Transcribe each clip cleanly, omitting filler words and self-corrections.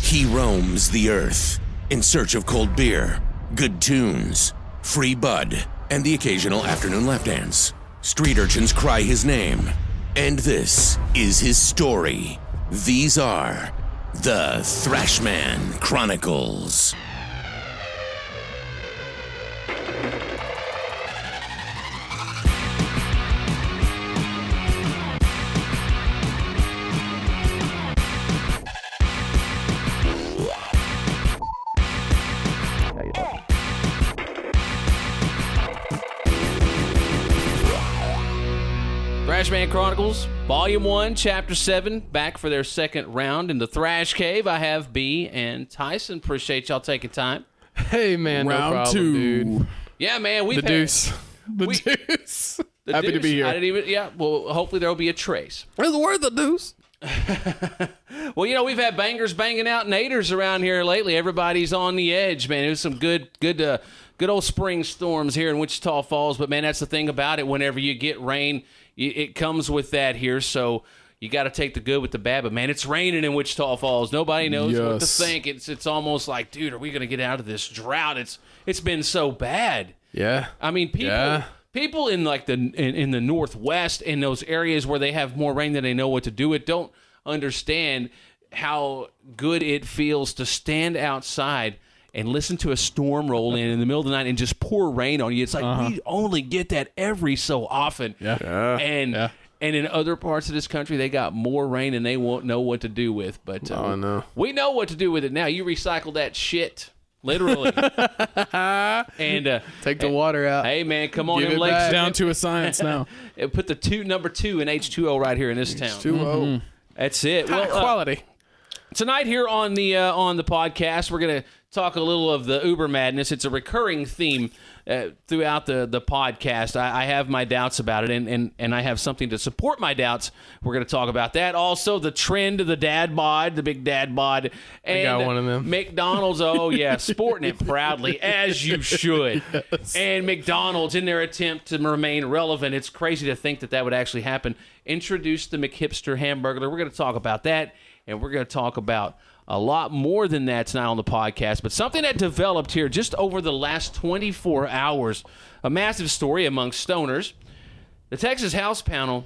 He roams the earth in search of cold beer, good tunes, free bud, and the occasional afternoon lap dance. Street urchins cry his name, and this is his story. These are the Thrashman Chronicles. Thrashman Chronicles, Volume 1, Chapter 7, back for their second round in the Thrash Cave. I have B and Tyson. Appreciate y'all taking time. Hey, man, Round no problem, two. dude. Yeah, man, The deuce. Deuce. Happy to be here. I didn't even, yeah, well, hopefully there'll be a trace. It's worth the deuce. Well, you know, we've had bangers banging out naders around here lately. Everybody's on the edge, man. It was some good old spring storms here in Wichita Falls. But, man, that's the thing about it. Whenever you get rain, it comes with that here. So you got to take the good with the bad. But, man, it's raining in Wichita Falls. Nobody knows what to think. It's almost like, dude, are we going to get out of this drought? It's been so bad. Yeah. I mean, people in like in the Northwest, in those areas where they have more rain than they know what to do with, don't understand how good it feels to stand outside and listen to a storm roll in the middle of the night and just pour rain on you. It's like we only get that every so often. And in other parts of this country, they got more rain and they won't know what to do with. But no. We know what to do with it now. You recycle that shit. Literally. And Take the water out. Hey, man, come on. Give Them it lakes back. Down to a science now. Put the number 2 in H2O right here in this town. H2O. That's it. High quality. Tonight here on the podcast, we're going to talk a little of the Uber madness. It's a recurring theme throughout the podcast. I have my doubts about it, and I have something to support my doubts. We're going to talk about that. Also, the trend of the dad bod, the big dad bod. And I got one of them. McDonald's, oh yeah, sporting it proudly, as you should. Yes. And McDonald's, in their attempt to remain relevant, it's crazy to think that would actually happen, introduced the McHipster Hamburglar. We're going to talk about that, and we're going to talk about a lot more than that tonight on the podcast, but something that developed here just over the last 24 hours, a massive story among stoners. The Texas House panel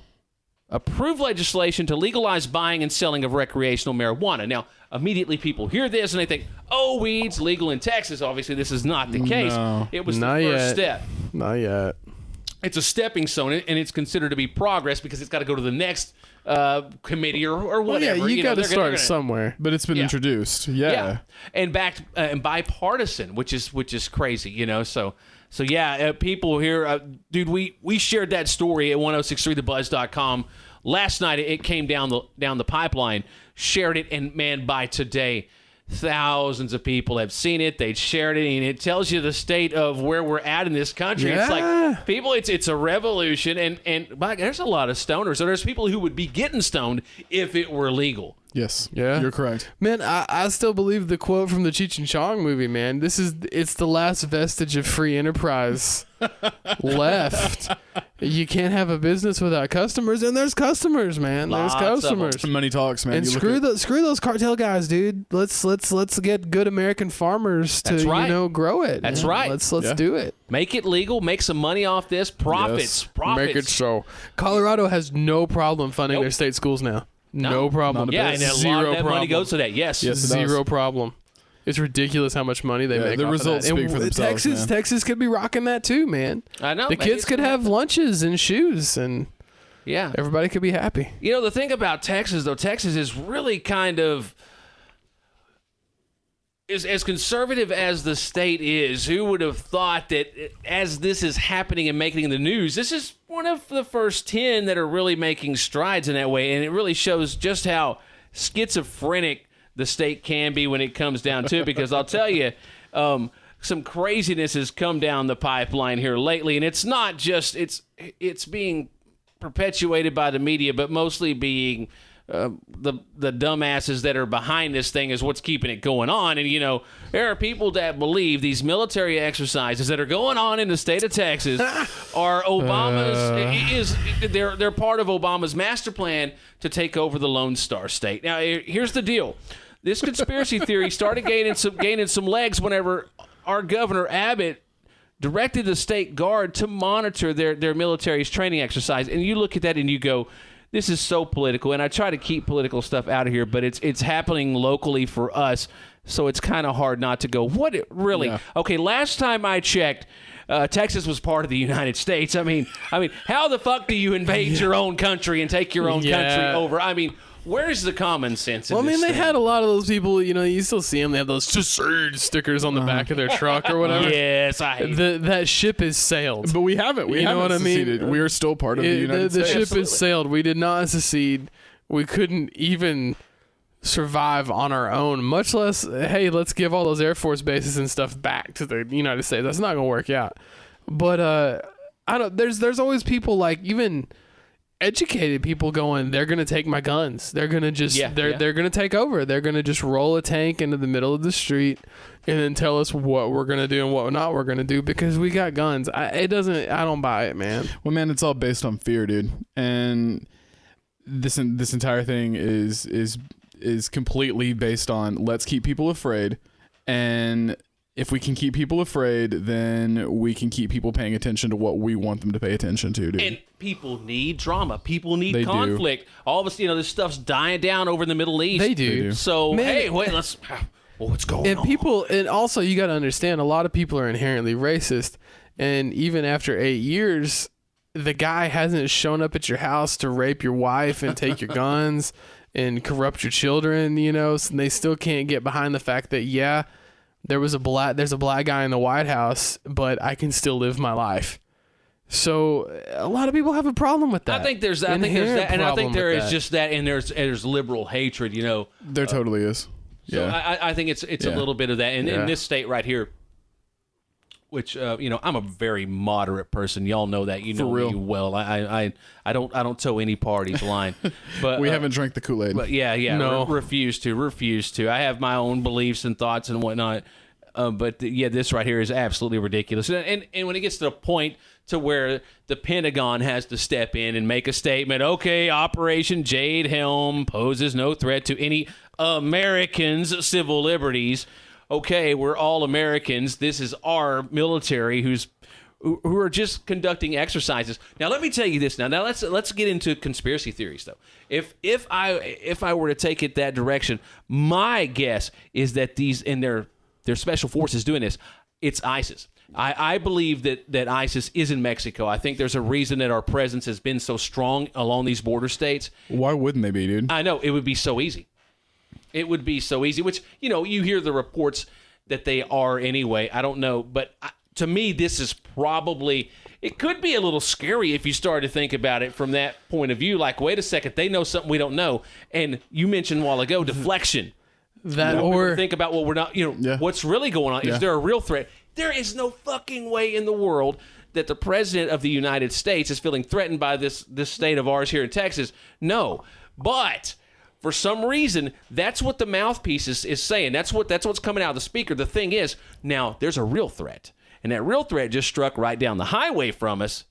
approved legislation to legalize buying and selling of recreational marijuana. Now, immediately people hear this and they think, oh, weed's legal in Texas. Obviously, this is not the case. No. It was Not the first yet. step. Not yet. It's a stepping stone, and it's considered to be progress because it's got to go to the next committee or Well, whatever. yeah, you got to they're start gonna- somewhere. But it's been introduced. Yeah. and backed and bipartisan, which is crazy, you know. So yeah, people here, dude. We shared that story at 1063thebuzz.com last night. It came down the pipeline. Shared it, and man, by today, thousands of people have seen it. They've shared it, and it tells you the state of where we're at in this country. Yeah. It's like people, it's a revolution, and there's a lot of stoners. So there's people who would be getting stoned if it were legal. Yes. Yeah. You're correct. Man, I still believe the quote from the Cheech and Chong movie, man. It's the last vestige of free enterprise left. You can't have a business without customers, and there's customers, man. Lots of There's them. customers. Money talks, man. And You look screw those cartel guys, dude. Let's get good American farmers to That's right. Grow it. That's man. right. Let's Yeah. do it. Make it legal. Make some money off this. Profits. Make it so. Colorado has no problem funding their state schools now. No problem. Not a Yeah, bit. and a Zero lot of that money problem. goes to that. Yes. Yes. it does. Zero problem. It's ridiculous how much money they make. the off results of that. speak for themselves, man. Texas could be rocking that too, man. I know. The maybe kids it's could gonna have lunches and shoes, and Yeah. everybody could be happy. You know, the thing about Texas, though, Texas is really kind of is as conservative as the state is. Who would have thought that as this is happening and making the news, this is one of the first 10 that are really making strides in that way, and it really shows just how schizophrenic the state can be when it comes down to it, because I'll tell you, some craziness has come down the pipeline here lately, and it's not just, it's being perpetuated by the media, but mostly being the dumbasses that are behind this thing is what's keeping it going on. And, you know, there are people that believe these military exercises that are going on in the state of Texas are Obama's, they're part of Obama's master plan to take over the Lone Star State. Now, here's the deal. this conspiracy theory started gaining some legs whenever our Governor Abbott directed the state guard to monitor their military's training exercise. And you look at that and you go, this is so political. And I try to keep political stuff out of here, but it's happening locally for us. So it's kind of hard not to go, what it really? Yeah. Okay, last time I checked, Texas was part of the United States. I mean, how the fuck do you invade your own country and take your own country over? I mean, where's the common sense in this they thing? had a lot of those people, you still see them. They have those secede stickers on the back of their truck or whatever. Yes, I hate that ship has sailed. But we haven't. We haven't seceded. We are still part of the United States. The ship has sailed. We did not secede. We couldn't even survive on our own, much less, hey, let's give all those Air Force bases and stuff back to the United States. That's not going to work out. But there's always people, like, even educated people going, they're going to take my guns. They're going to just they're going to take over. They're going to just roll a tank into the middle of the street and then tell us what we're going to do and what not we're going to do because we got guns. I don't buy it, man. Well, man, it's all based on fear, dude. And this entire thing is completely based on let's keep people afraid, and if we can keep people afraid, then we can keep people paying attention to what we want them to pay attention to, dude. And people need drama. People need conflict. All of us, this stuff's dying down over in the Middle East. They do. So, hey, wait, what's going on? And also you got to understand, a lot of people are inherently racist, and even after 8 years, the guy hasn't shown up at your house to rape your wife and take your guns and corrupt your children, and they still can't get behind the fact that, there's a black guy in the White House, but I can still live my life. So a lot of people have a problem with that. I think there's that, and I think there is just that, and there's liberal hatred, There totally is. So I think it's a little bit of that. And in this state right here, which I'm a very moderate person. Y'all know that. You know me well. I don't toe any party's line. But we haven't drank the Kool-Aid. But no. Refuse to. I have my own beliefs and thoughts and whatnot. But this right here is absolutely ridiculous. And when it gets to the point to where the Pentagon has to step in and make a statement, okay, Operation Jade Helm poses no threat to any Americans' civil liberties. Okay, we're all Americans. This is our military who are just conducting exercises. Now, let me tell you this. Now let's get into conspiracy theories, though. If I were to take it that direction, my guess is that these and their special forces doing this, it's ISIS. I believe that ISIS is in Mexico. I think there's a reason that our presence has been so strong along these border states. Why wouldn't they be, dude? I know. It would be so easy. It would be so easy, which, you hear the reports that they are anyway. I don't know. But to me, this is probably, it could be a little scary if you start to think about it from that point of view. Like, wait a second, they know something we don't know. And you mentioned a while ago, deflection. Or think about what we're not, what's really going on. Is there a real threat? There is no fucking way in the world that the president of the United States is feeling threatened by this state of ours here in Texas. No. But for some reason, that's what the mouthpiece is saying. That's what's coming out of the speaker. The thing is, now there's a real threat. And that real threat just struck right down the highway from us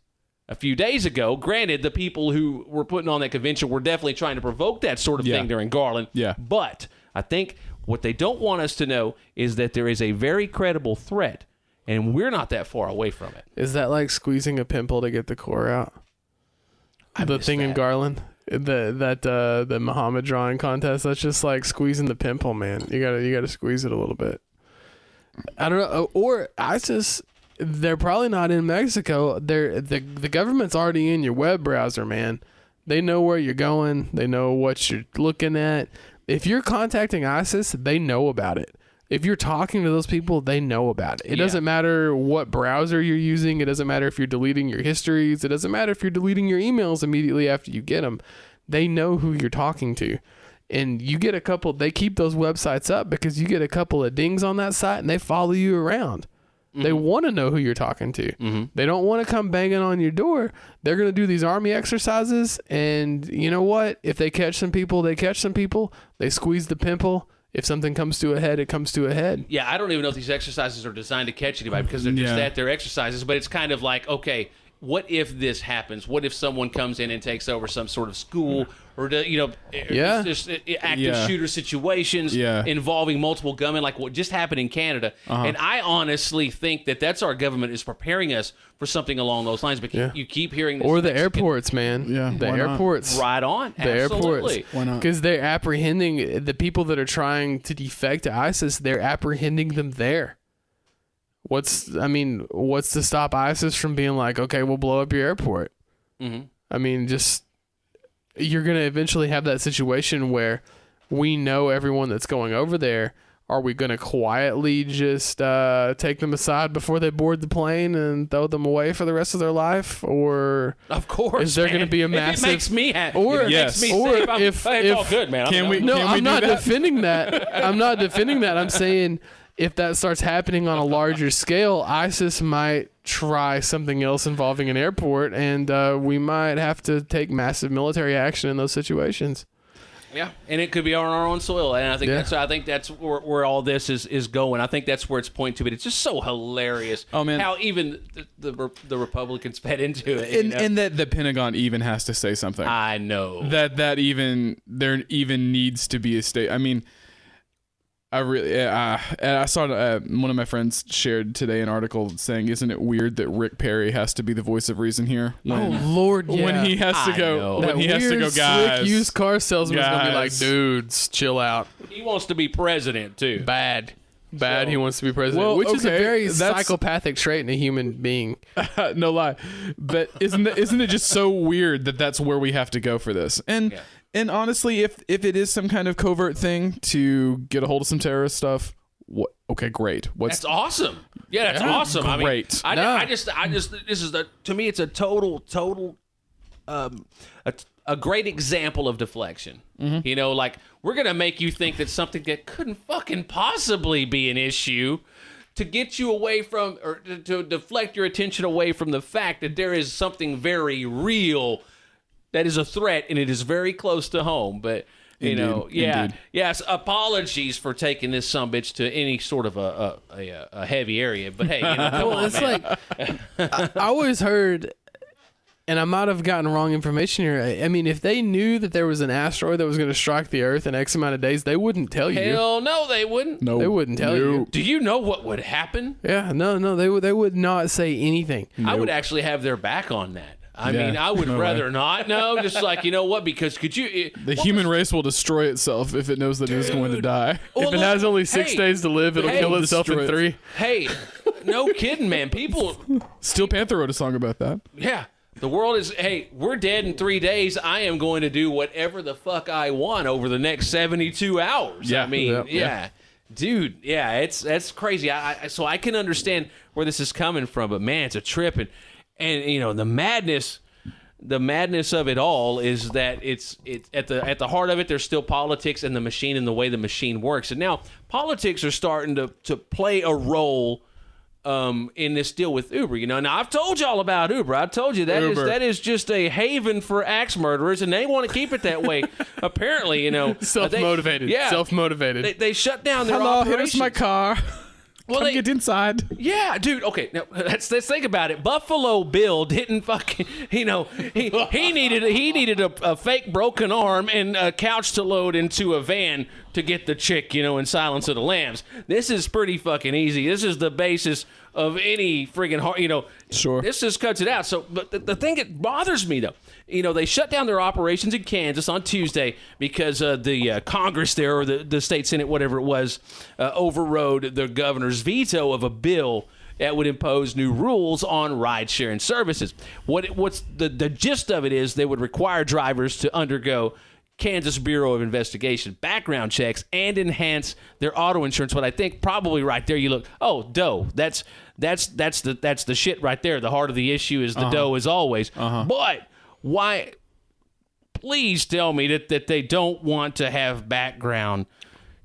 a few days ago. Granted, the people who were putting on that convention were definitely trying to provoke that sort of thing during Garland. Yeah. But I think what they don't want us to know is that there is a very credible threat, and we're not that far away from it. Is that like squeezing a pimple to get the core out? The thing in Garland? The Muhammad drawing contest, that's just like squeezing the pimple, man. You gotta squeeze it a little bit. I don't know. Or ISIS, they're probably not in Mexico. The government's already in your web browser, man. They know where you're going. They know what you're looking at. If you're contacting ISIS, they know about it. If you're talking to those people, they know about it. It doesn't matter what browser you're using. It doesn't matter if you're deleting your histories. It doesn't matter if you're deleting your emails immediately after you get them. They know who you're talking to. And you get they keep those websites up because you get a couple of dings on that site and they follow you around. Mm-hmm. They want to know who you're talking to. Mm-hmm. They don't want to come banging on your door. They're going to do these army exercises. And you know what? If they catch some people, they catch some people. They squeeze the pimple. If something comes to a head, it comes to a head. Yeah, I don't even know if these exercises are designed to catch anybody because they're just they're exercises. But it's kind of like, okay, what if this happens? What if someone comes in and takes over some sort of school or, just active shooter situations involving multiple gunmen like what just happened in Canada? And I honestly think that that's our government is preparing us for something along those lines. But you keep hearing this. Or the airports, man. Yeah, the airports. Right on. The Absolutely. airports. Why not? Because they're apprehending the people that are trying to defect to ISIS. They're apprehending them there. What's to stop ISIS from being like, okay, we'll blow up your airport? Mm-hmm. I mean, just you're going to eventually have that situation where we know everyone that's going over there. Are we going to quietly just take them aside before they board the plane and throw them away for the rest of their life? Or of course, is there going to be a massive? If it makes me happy. Or if it makes me safe, it's all good, man. I'm not defending that. I'm not defending that. I'm saying if that starts happening on a larger scale, ISIS might try something else involving an airport, and we might have to take massive military action in those situations. Yeah, and it could be on our own soil, and I think that's where all this is going. I think that's where it's pointing to. But it's just so hilarious how even the Republicans fed into it, and that the Pentagon even has to say something. I know that there even needs to be a state. I mean, I saw one of my friends shared today an article saying, "Isn't it weird that Rick Perry has to be the voice of reason here?" Lord, yeah. When he has to go, guys, slick used car salesman's gonna be like, dudes, chill out. He wants to be president too. Bad. He wants to be president, which is a very psychopathic trait in a human being. No lie, but isn't it just so weird that that's where we have to go for this? And honestly, if it is some kind of covert thing to get a hold of some terrorist stuff, okay, great. That's awesome. Yeah, that's awesome. Great. I mean, I just this is to me it's a total a great example of deflection. Mm-hmm. You know, like we're gonna make you think that something that couldn't fucking possibly be an issue to get you away from, or to deflect your attention away from the fact that there is something very real that is a threat, and it is very close to home. But indeed. Yes. Apologies for taking this sumbitch to any sort of a heavy area. But hey, come on, it's man. like I always heard, and I might have gotten wrong information here. I mean, if they knew that there was an asteroid that was going to strike the Earth in X amount of days, they wouldn't tell you. Hell no, they wouldn't. No, they wouldn't tell you. Do you know what would happen? Yeah, no, they would not say anything. I would actually have their back on that. I mean, I would rather not know. Just like, you know what? Because the human race will destroy itself if it knows that it's going to die. Well, if it has only 6 days to live, it'll kill itself in 3. Hey, no kidding, man. People. Steel Panther wrote a song about that. Yeah. The world is, hey, we're dead in 3 days. I am going to do whatever the fuck I want over the next 72 hours. Yeah. I mean, dude, that's crazy. So I can understand where this is coming from, but man, it's a trip. And you know, the madness of it all is that it's at the heart of it. There's still politics and the machine and the way the machine works. And now politics are starting to play a role in this deal with Uber. You know, now I've told y'all about Uber. I told you that is just a haven for axe murderers, and they want to keep it that way. Apparently, you know, self-motivated. Self-motivated. They shut down their operations. operations. Here's my car. Well, Come get inside. Yeah, dude. Okay, now let's think about it. Buffalo Bill didn't fucking, you know, he needed a fake broken arm and a couch to load into a van to get the chick, you know, in Silence of the Lambs. This is pretty fucking easy. This is the basis of any friggin', you know. Sure. This just cuts it out. So, but the thing that bothers me though, you know, they shut down their operations in Kansas on Tuesday because the Congress there, or the state Senate, whatever it was, overrode the governor's veto of a bill that would impose new rules on ride-sharing services. What's the gist of it is they would require drivers to undergo Kansas Bureau of Investigation background checks and enhance their auto insurance. But I think probably right there you look, oh, dough. That's the shit right there. The heart of the issue is the dough as always. But why? Please tell me that they don't want to have background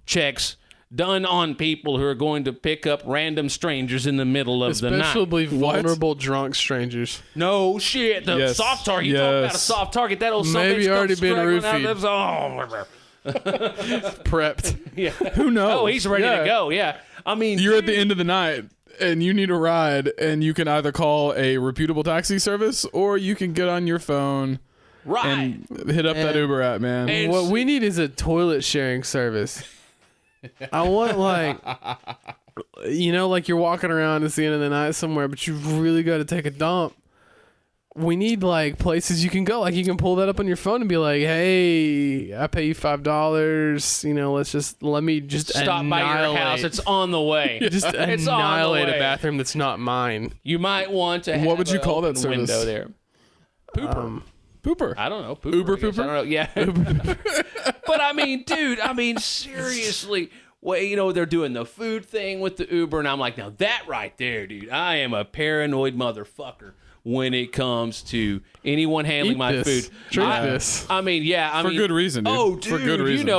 checks done on people who are going to pick up random strangers in the middle of the night. Especially vulnerable drunk strangers. No shit. The soft target. You talk about a soft target. That old maybe already been roofied. Prepped. Yeah. Who knows? Oh, he's ready to go. Yeah. I mean, you're at the end of the night and you need a ride, and you can either call a reputable taxi service or you can get on your phone and hit up that Uber app, man. And What we need is a toilet sharing service. I want like like you're walking around, it's the end of the night somewhere, but you really got to take a dump. We need like places you can go. Like you can pull that up on your phone and be like, "Hey, I pay you $5. Let me just stop by your house. It's on the way. Just It's annihilate on the a way. bathroom that's not mine." You might want to. What would you call that open service? window there? Pooper. Pooper. I don't know. Pooper, Uber I guess. pooper? I don't know. Yeah. But I mean, dude. I mean, seriously. Well, they're doing the food thing with the Uber, and I'm like, now that right there, dude. I am a paranoid motherfucker when it comes to anyone handling Eat my this. food. Drink this. I mean, yeah. I For mean, good reason, dude. Oh, dude. For good reason.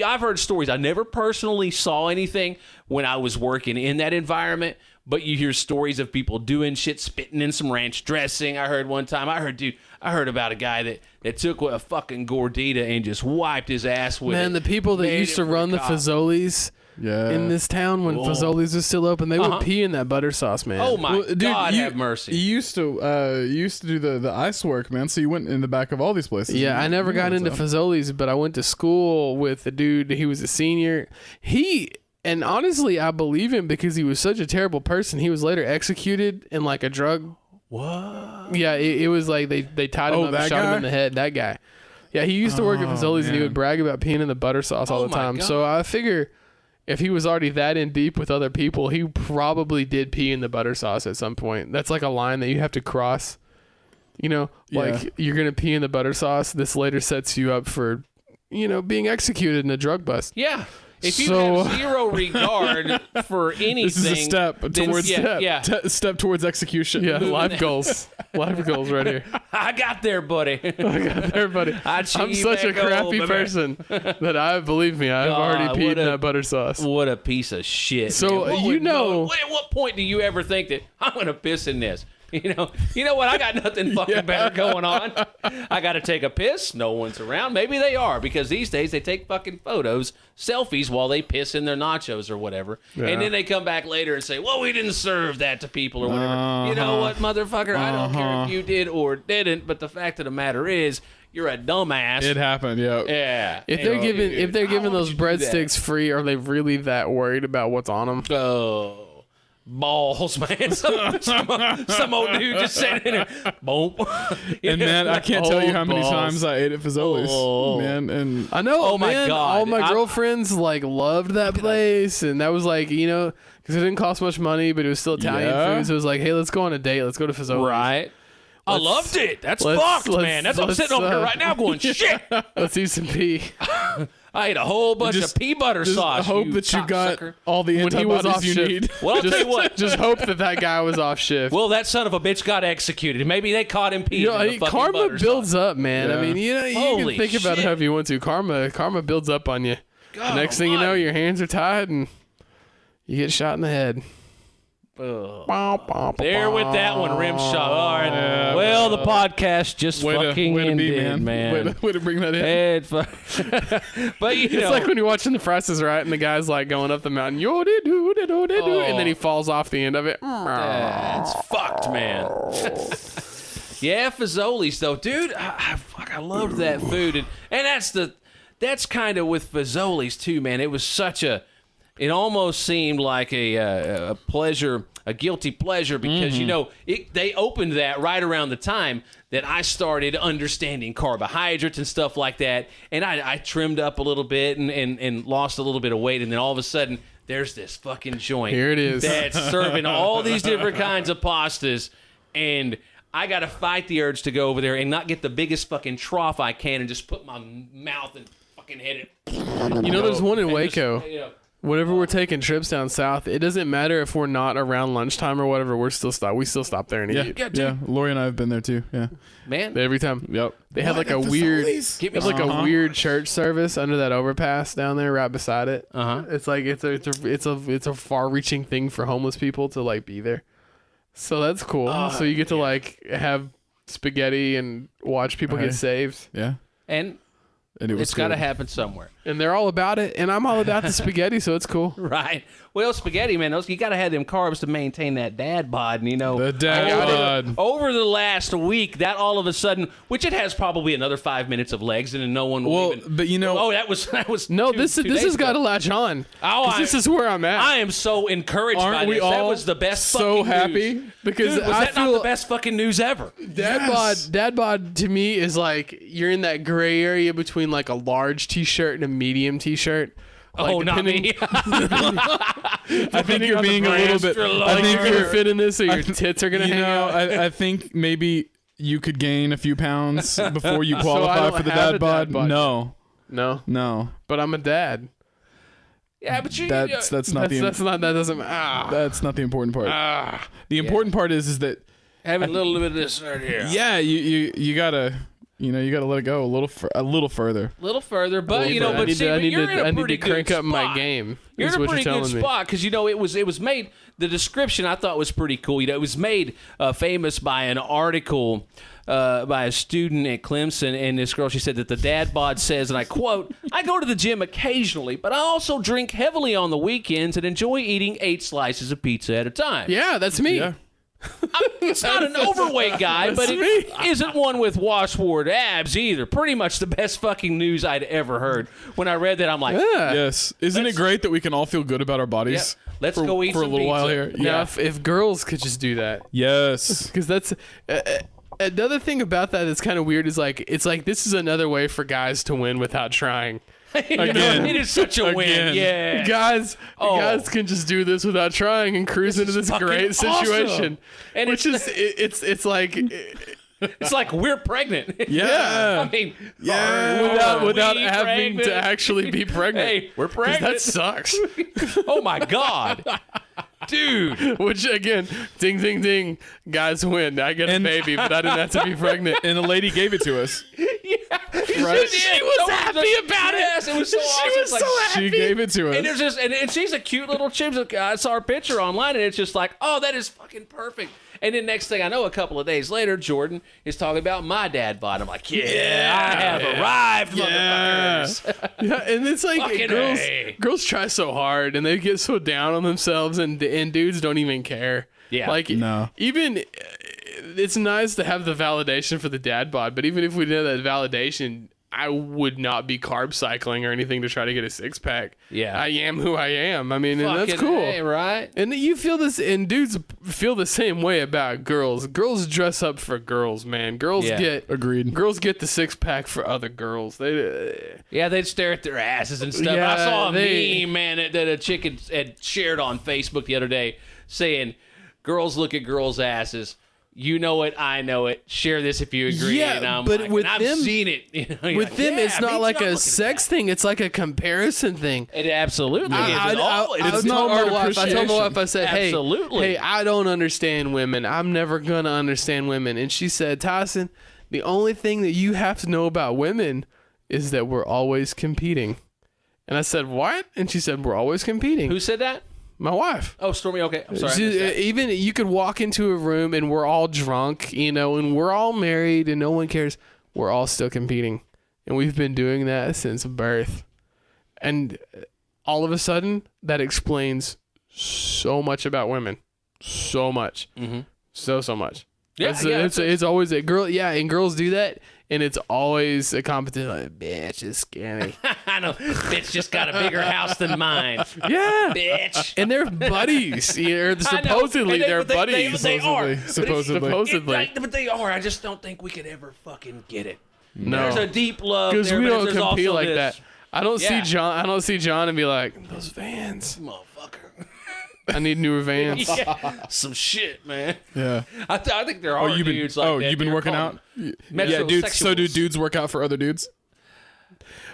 I've heard stories. I never personally saw anything when I was working in that environment, but you hear stories of people doing shit, spitting in some ranch dressing. I heard one time. I heard about a guy that took a fucking gordita and just wiped his ass with it. Man, the people that Made used it to for run the cop. Fazoli's in this town when Fazoli's was still open, they would pee in that butter sauce, man. Oh my Dude, God, you, have mercy. You used to do the ice work, man. So you went in the back of all these places. Yeah, I never got into Fazoli's, but I went to school with a dude. He was a senior. And honestly, I believe him because he was such a terrible person. He was later executed in like a drug. What? Yeah, it was like they tied him up and that shot him guy? in the head. That guy. Yeah, he used to work at Fazoli's and he man. would brag about peeing in the butter sauce all Oh the my time. God. So I figure if he was already that in deep with other people, he probably did pee in the butter sauce at some point. That's like a line that you have to cross. Like you're going to pee in the butter sauce. This later sets you up for, being executed in a drug bust. Yeah. If you So- have zero regard for anything, This is a step then- towards yeah. step towards execution. Yeah, life goals. Life goals right here. I got there, buddy. Everybody. I I'm cheat such a back home, crappy baby. person that believe me, I've God, already peed what in a- that butter sauce. What a piece of shit. So, man. What you would- know- at what point do you ever think that I'm gonna piss in this? You know what? I got nothing fucking better going on. I got to take a piss. No one's around. Maybe they are, because these days they take fucking photos, selfies while they piss in their nachos or whatever, and then they come back later and say, "Well, we didn't serve that to people or whatever." You know what, motherfucker? I don't care if you did or didn't, but the fact of the matter is, you're a dumbass. It happened. Yeah. Yeah. If they're giving those breadsticks free, are they really that worried about what's on them? Oh, balls, man. Some old dude just sitting in there. Boom. And man, I can't tell you how many balls. times I ate at Fazoli's, Oh. man. And I know, Oh my man. God. All my I'm- girlfriends loved that place, and that was like because it didn't cost much money, but it was still Italian Yeah. food. So it was like, hey, let's go on a date. Let's go to Fazoli's. Right. I loved it. That's let's- fucked, let's- man. That's I'm let's, sitting over here right now going, shit. Let's eat some pee. I ate a whole bunch of pea butter just sauce. hope that you got cocksucker. all the When he was off antibodies you shift. need. Well, I'll tell you what. Just hope that guy was off shift. Well, that son of a bitch got executed. Maybe they caught him peeing in the fucking karma butter builds sauce. up, man. Yeah. I mean, you Holy can think about it shit. however you want to. Karma builds up on you. God Next thing you know, almighty. your hands are tied and you get shot in the head. Ugh. There with that one, rim shot. All right. Well, the podcast just fucking way to ended, be, man. Way to bring that in. It fu- but you know, It's like when you're watching The Price is Right and the guy's like going up the mountain, yo-de-doo, and then he falls off the end of it. it's fucked, man. Yeah, Fazoli's though, dude. I loved that food, and that's kind of with Fazoli's too, man. It was such a. It almost seemed like a pleasure, a guilty pleasure, because they opened that right around the time that I started understanding carbohydrates and stuff like that, and I trimmed up a little bit and lost a little bit of weight, and then all of a sudden there's this fucking joint. Here it is. That's serving all these different kinds of pastas, and I got to fight the urge to go over there and not get the biggest fucking trough I can and just put my mouth and fucking hit it. There's one in And Waco. just, Whenever we're taking trips down south, it doesn't matter if we're not around lunchtime or whatever. We still stop there and Yeah, eat. Yeah, dude. yeah. Lori and I have been there too. Yeah. man. Every time. Yep. They have like a At weird, Fazoli's? Give me it's like some. a weird church service under that overpass down there, right beside it. It's like it's a far-reaching thing for homeless people to like be there. So that's cool. So you get to like have spaghetti and watch people Right. get saved. Yeah. And And It's got to happen somewhere. And they're all about it, and I'm all about the spaghetti, so it's cool. Right. Well, spaghetti, man, you got to have them carbs to maintain that dad bod. And, The dad bod. Over the last week, that all of a sudden, which it has probably another 5 minutes of legs, and then no one will even... but Oh, that was No, two this days has ago. got to latch on. Oh, 'Cause this is where I'm at. I am so encouraged by Aren't we this. all That was the best so fucking happy? news. Because Dude, was I that not feel- the best fucking news ever? Dad bod to me is like you're in that gray area between like a large t-shirt and a medium t-shirt. Like, Oh, not me. I think you're being a little bit. extra I think You're gonna you're. fit in this, or your tits are gonna You hang know, out. I think maybe you could gain a few pounds before you I qualify don't for the have dad a bod. dad bod. No, No, but I'm a dad. Yeah, but you... that's not the That's not. That doesn't. that's not the important part. The important part is that having a little bit of this right here. yeah, you gotta let it go a little further. A little further, but I need to crank up my spot. game. You're is in a what pretty you're good telling me. spot because it was made. The description I thought was pretty cool. It was made famous by an article by a student at Clemson, and this girl, she said that the dad bod says, and I quote, "I go to the gym occasionally, but I also drink heavily on the weekends and enjoy eating 8 slices of pizza at a time." Yeah, that's me. Yeah. It's not an overweight guy, but it isn't one with washboard abs either. Pretty much the best fucking news I'd ever heard. When I read that, I'm like, Yeah. Yes, isn't it great that we can all feel good about our bodies? Yeah. Let's for, go eat for some a little while pizza. here. Now, Yeah. if girls could just do that, Yes. because that's another thing about that that's kind of weird is like it's like this is another way for guys to win without trying. Again. it is such a win. Again. Yeah. Guys can just do this without trying and cruise into this fucking great situation, awesome. And which is it's like It's like we're pregnant. Yeah. I mean, without we having pregnant? to actually be pregnant. Hey, we're 'Cause pregnant. That sucks. Oh my god, dude. Which again, ding ding ding, guys win. I get a baby, but I didn't have to be pregnant. And a lady gave it to us. Right? She was happy about it. Yes, it was so awesome. was It's like, so happy. She gave it to us. and there's just and she's a cute little chip. I saw her picture online, and it's just like, oh, that is fucking perfect. And then next thing I know, a couple of days later, Jordan is talking about my dad bod. I'm like, yeah, I have arrived, motherfuckers. Yeah, and it's like Fucking girls try so hard and they get so down on themselves, and dudes don't even care. Yeah. like No. even it's nice to have the validation for the dad bod, but even if we did that validation, I would not be carb cycling or anything to try to get a 6-pack. Yeah. I am who I am. I mean, and that's Fucking cool. A, right? And you feel this, and dudes feel the same way about girls. Girls dress up for girls, man. Girls Yeah. get Agreed. Girls get the 6-pack for other girls. Yeah, they'd stare at their asses and stuff. Yeah, I saw a they- meme, man, that a chick had shared on Facebook the other day saying, girls look at girls' asses. You know it, I know it. Share this if you agree. Yeah, and I'm but like, with and I've them- seen it. You know, you're With like, them, yeah, it's not me like too. I'm a looking at sex thing. It's like a comparison thing. that. It absolutely is. I It's told not my art wife. I told my wife. I said, "Hey, Absolutely. hey, I don't understand women. I'm never gonna understand women." And she said, "Tyson, the only thing that you have to know about women is that we're always competing." And I said, "What?" And she said, "We're always competing." Who said that? My wife. Oh, Stormy. Okay, I'm sorry. I missed that. Even you could walk into a room and we're all drunk, and we're all married and no one cares. We're all still competing. And we've been doing that since birth. And all of a sudden, that explains so much about women. So much. Mm-hmm. So much. Yeah, It's always a girl. Yeah, and girls do that. And it's always a competition. Like, bitch is skinny. I know. Bitch just got a bigger house than mine. Yeah. Bitch. And they're buddies. Or I know. supposedly And they're but buddies. They are. Supposedly. But they are. I just don't think we could ever fucking get it. No. There's a deep love Because there, we but don't there's compete also like this, that. I don't Yeah. see John and be like, those Vans. motherfucker. I need newer Vans. Yeah, some shit, man. Yeah. I think there are You've been, dudes like that. you've been You're working calling out? Yeah, dudes. So do dudes work out for other dudes?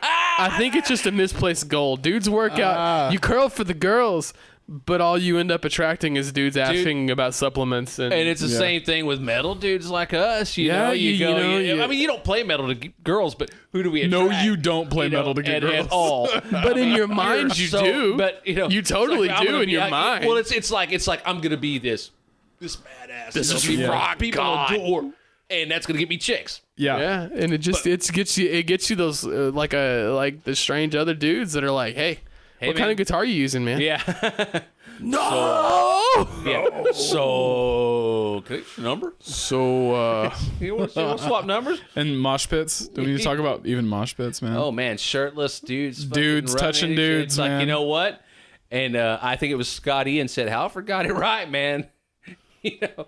I think it's just a misplaced goal. Dudes work out. You curl for the girls, but all you end up attracting is dudes asking about supplements. And And it's the Yeah. same thing with metal dudes like us. You Yeah, know, you I mean, you don't play metal to get girls, but who do we No, attract? you don't play metal to get girls. At all. but in your mind, you do. But you totally it's like, I'm do gonna in be- your mind. Well, it's like I'm gonna be this badass. This is people, rock people God. adore. and that's gonna get me chicks. Yeah, and it gets you those like the strange other dudes that are like, hey what kind of guitar are you using, man? Yeah. No. Yeah. So, can I get your number? So You want to swap numbers? And mosh pits. Do we need to talk about even mosh pits, man? Oh man, shirtless dudes, Dudes fucking touching running into each other. dudes, It's like, man. you know what? And I think it was Scott Ian said, Halford got it right, man. You know,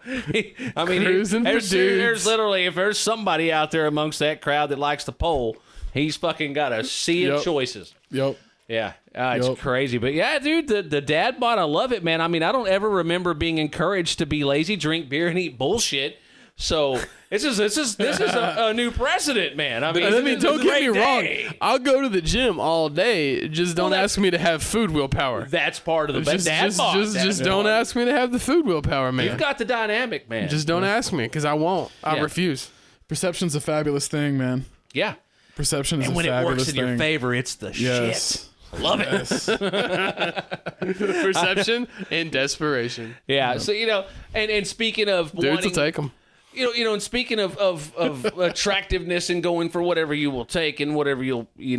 Cruising for there's dudes. literally, if there's somebody out there amongst that crowd that likes to pole, he's fucking got a sea of Yep. choices. Yep. Yeah, it's Yep. crazy. But yeah, dude, the dad bod, I love it, man. I mean, I don't ever remember being encouraged to be lazy, drink beer, and eat bullshit. So this is a new precedent, man. I mean, don't get me wrong. day. I'll go to the gym all day. Just don't ask me to have food willpower. That's part of the Just dad bod. just don't ask me to have the food willpower, man. You've got the dynamic, man. Just don't ask me because I won't. I Yeah. refuse. Perception's a fabulous thing, man. Yeah. Perception is And a when it fabulous works in thing. your favor, it's the Yes. shit. Love it. Perception and desperation. Yeah. So, you know, and speaking of Dudes wanting, will take them. and speaking of attractiveness and going for whatever you will take and whatever you'll, any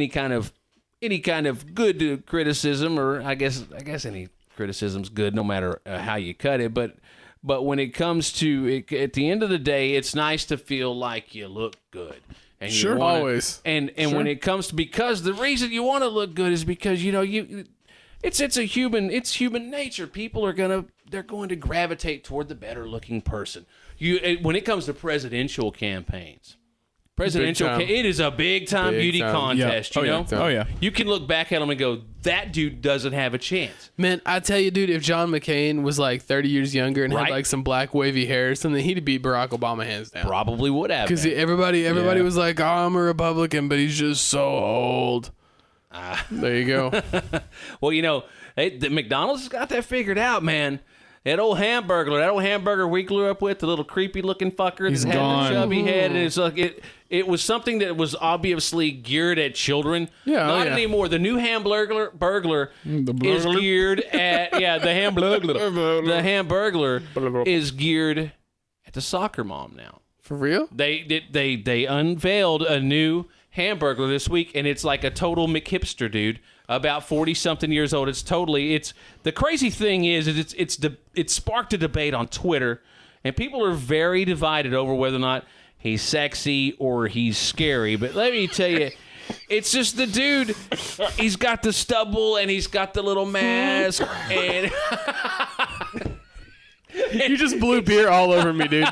kind of good criticism, or I guess any criticism's good no matter how you cut it. But when it comes to it, at the end of the day, it's nice to feel like you look good. And you Sure. wanna- Always. And when it comes to, because the reason you want to look good is because it's human nature. People are they're going to gravitate toward the better looking person. When it comes to presidential campaigns, time. it is a big time Big beauty time. contest. Yeah. You Oh, know, yeah. Oh, yeah. You can look back at them and go, that dude doesn't have a chance. Man, I tell you, dude, if John McCain was like 30 years younger and Right. had like some black wavy hair or something, he'd beat Barack Obama hands down. Probably would have. Because been. everybody Yeah. was like, oh, I'm a Republican, but he's just so old. There you go. Well, the McDonald's has got that figured out, man. That old hamburger we grew up with, the little creepy looking fucker He's that had gone. the chubby head, and it's like it was something that was obviously geared at children. Yeah, Not yeah. anymore. The new Hamburglar is burglar? geared at the Hamburglar. The Hamburglar is geared at the soccer mom now. For real? They unveiled a new Hamburglar this week, and it's like a total McHipster dude, about 40-something years old. It's the crazy thing is it sparked a debate on Twitter, and people are very divided over whether or not he's sexy or he's scary. But let me tell you, it's just the dude. He's got the stubble and he's got the little mask, and You just blew beer all over me, dude.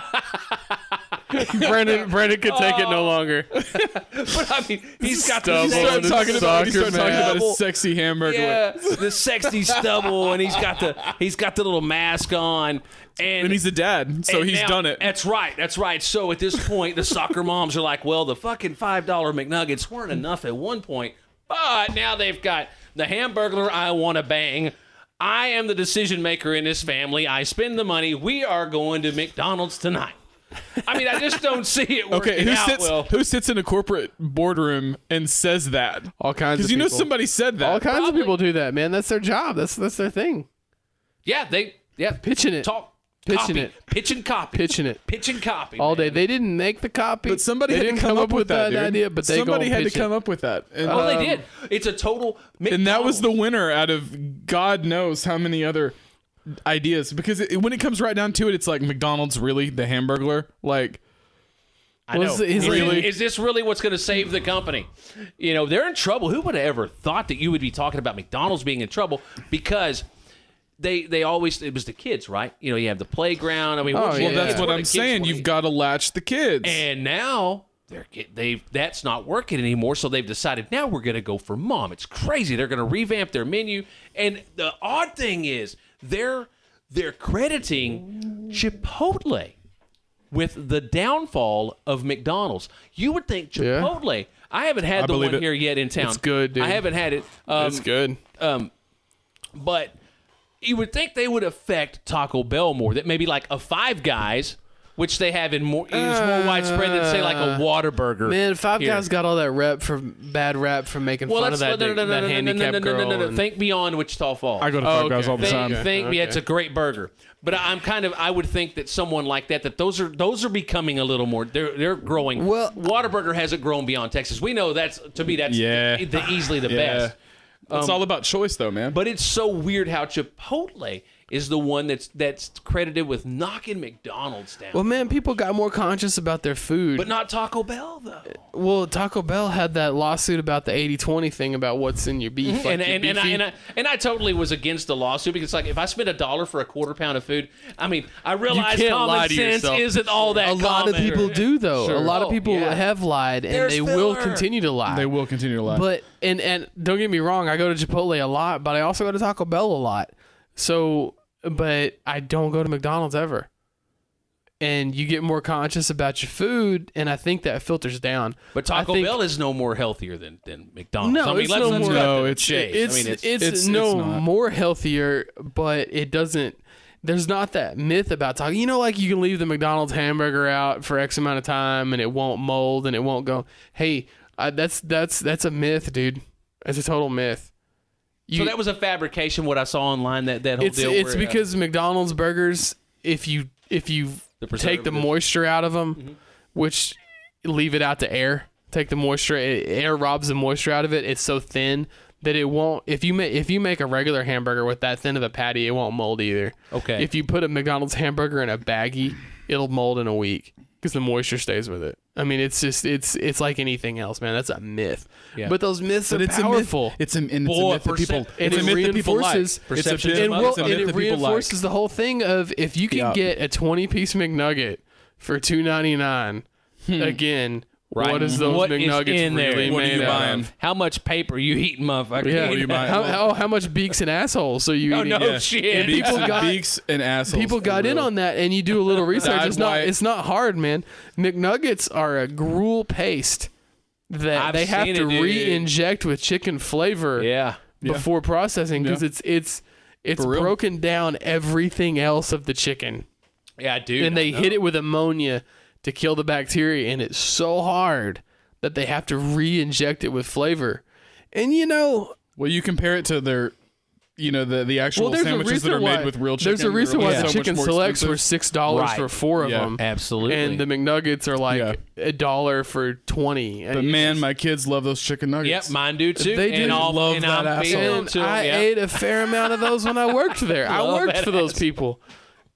Brandon could take it no longer. but I mean, he's got Stubble the and a sexy soccer Start talking about Stubble. a sexy hamburger. Yeah, the sexy stubble, and he's got the little mask on, And he's a dad, so and he's now- done it. That's right. So at this point, the soccer moms are like, well, the fucking $5 McNuggets weren't enough at one point, but now they've got the Hamburglar I want to bang. I am the decision maker in this family. I spend the money. We are going to McDonald's tonight. I mean, I just don't see it working Okay, out who sits in a corporate boardroom and says that? All kinds of Because people. somebody said that. All kinds Probably. of people do that, man. That's their job. That's their thing. Yeah, Pitching it. Pitching it. Pitch and copy. Pitching it. Pitch and copy. All day. man. They didn't make the copy. But somebody they had didn't to come up with that, dude. idea, but they somebody gonna had to pitch come it. up with that. And, Oh, they did. It's a total McDonald's. and that was the winner out of God knows how many other ideas. Because when it comes right down to it, it's like McDonald's really the Hamburglar? Like, I know. Really? Is this really what's going to save the company? They're in trouble. Who would have ever thought that you would be talking about McDonald's being in trouble? Because they always, it was the kids, right? You have the playground. I mean, Oh, yeah. that's kids what were I'm the kids saying. were. You've got to latch the kids. And now that's not working anymore. So they've decided now we're going to go for mom. It's crazy. They're going to revamp their menu. And the odd thing is they're crediting Chipotle with the downfall of McDonald's. You would think Chipotle. I haven't had the believe one it. here yet in town. It's good, dude. I haven't had it. It's good. But you would think they would affect Taco Bell more. That maybe like a Five Guys which they have in more widespread than say like a Whataburger. Man, Five here. Guys got all that bad rap for making fun of that handicapped girl. and- Think beyond Wichita Falls. I go to Five Guys all the time. Yeah, it's a great burger. But I would think that someone like that those are becoming a little more. They're growing. Well- Whataburger hasn't grown beyond Texas. We know that's easily the best. It's all about choice, though, man. But it's so weird how Chipotle is the one that's credited with knocking McDonald's down. Well, man, people got more conscious about their food. But not Taco Bell, though. Well, Taco Bell had that lawsuit about the 80-20 thing about what's in your beef. Like And I totally was against the lawsuit because, like, if I spend $1 for a quarter pound of food, I mean, I realize can't common lie to sense yourself. isn't all that a lot of common. people do, though. Sure. A lot of people Yeah. have lied, and There's they will filler. continue to lie. They will continue to lie. But and don't get me wrong, I go to Chipotle a lot, but I also go to Taco Bell a lot. So, but I don't go to McDonald's ever. And you get more conscious about your food, and I think that filters down. But Taco Bell is no more healthier than McDonald's. No, I mean, it's let's no cut more- No, the it's- chase. It's, I mean, it's not. more healthier, but it doesn't. There's not that myth about Taco. You know, like you can leave the McDonald's hamburger out for X amount of time, and it won't mold, and it won't go. Hey, that's a myth, dude. It's a total myth. so that was a fabrication. What I saw online, that whole It's deal. it's where, because McDonald's burgers, if you take the preservative. moisture out of them, which leave it out to air, take the moisture, air robs the moisture out of it. It's so thin that it won't. If you make a regular hamburger with that thin of a patty, it won't mold either. Okay. If you put a McDonald's hamburger in a baggie, it'll mold in a week because the moisture stays with it. I mean, it's just it's like anything else, man. That's a myth. Yeah. But those myths But are it's powerful. It's a myth Boy, that people. and It's it a myth that people like. reinforces- Perception It's a of myth- others. it's a myth And it that people like. reinforces the whole thing of if you can Yeah. get a 20-piece McNugget for $2.99, again, Right. what is those What is McNuggets in there? really What are made you out buying? of? How much paper you eating, motherfucker? Yeah. What are you buying? How much beaks and assholes? So you Oh, eating? no shit. Beaks, people got- beaks and assholes. People for got in real. on that, and you do a little research. Dyed It's not hard, man. McNuggets are a gruel paste that I've they have seen to it, dude. re-inject with chicken flavor Yeah. before processing because it's For real. broken down everything else of the chicken. Yeah, dude. And they hit it with ammonia to kill the bacteria, and it's so hard that they have to re-inject it with flavor. And Well, you compare it to their, the actual there's a sandwiches that reason are why made with real chicken. there's a reason why They're the so much chicken more selects were expensive. $6 Right. for 4 of Yeah. them, Absolutely. and the McNuggets are like $1 for 20. But man, my kids love those chicken nuggets. Yep, mine do too. They do. And I'll Love and that I'm asshole. feeling And to 'em, I yeah. ate a fair amount of those when I worked there. I Love worked that for those ass. people,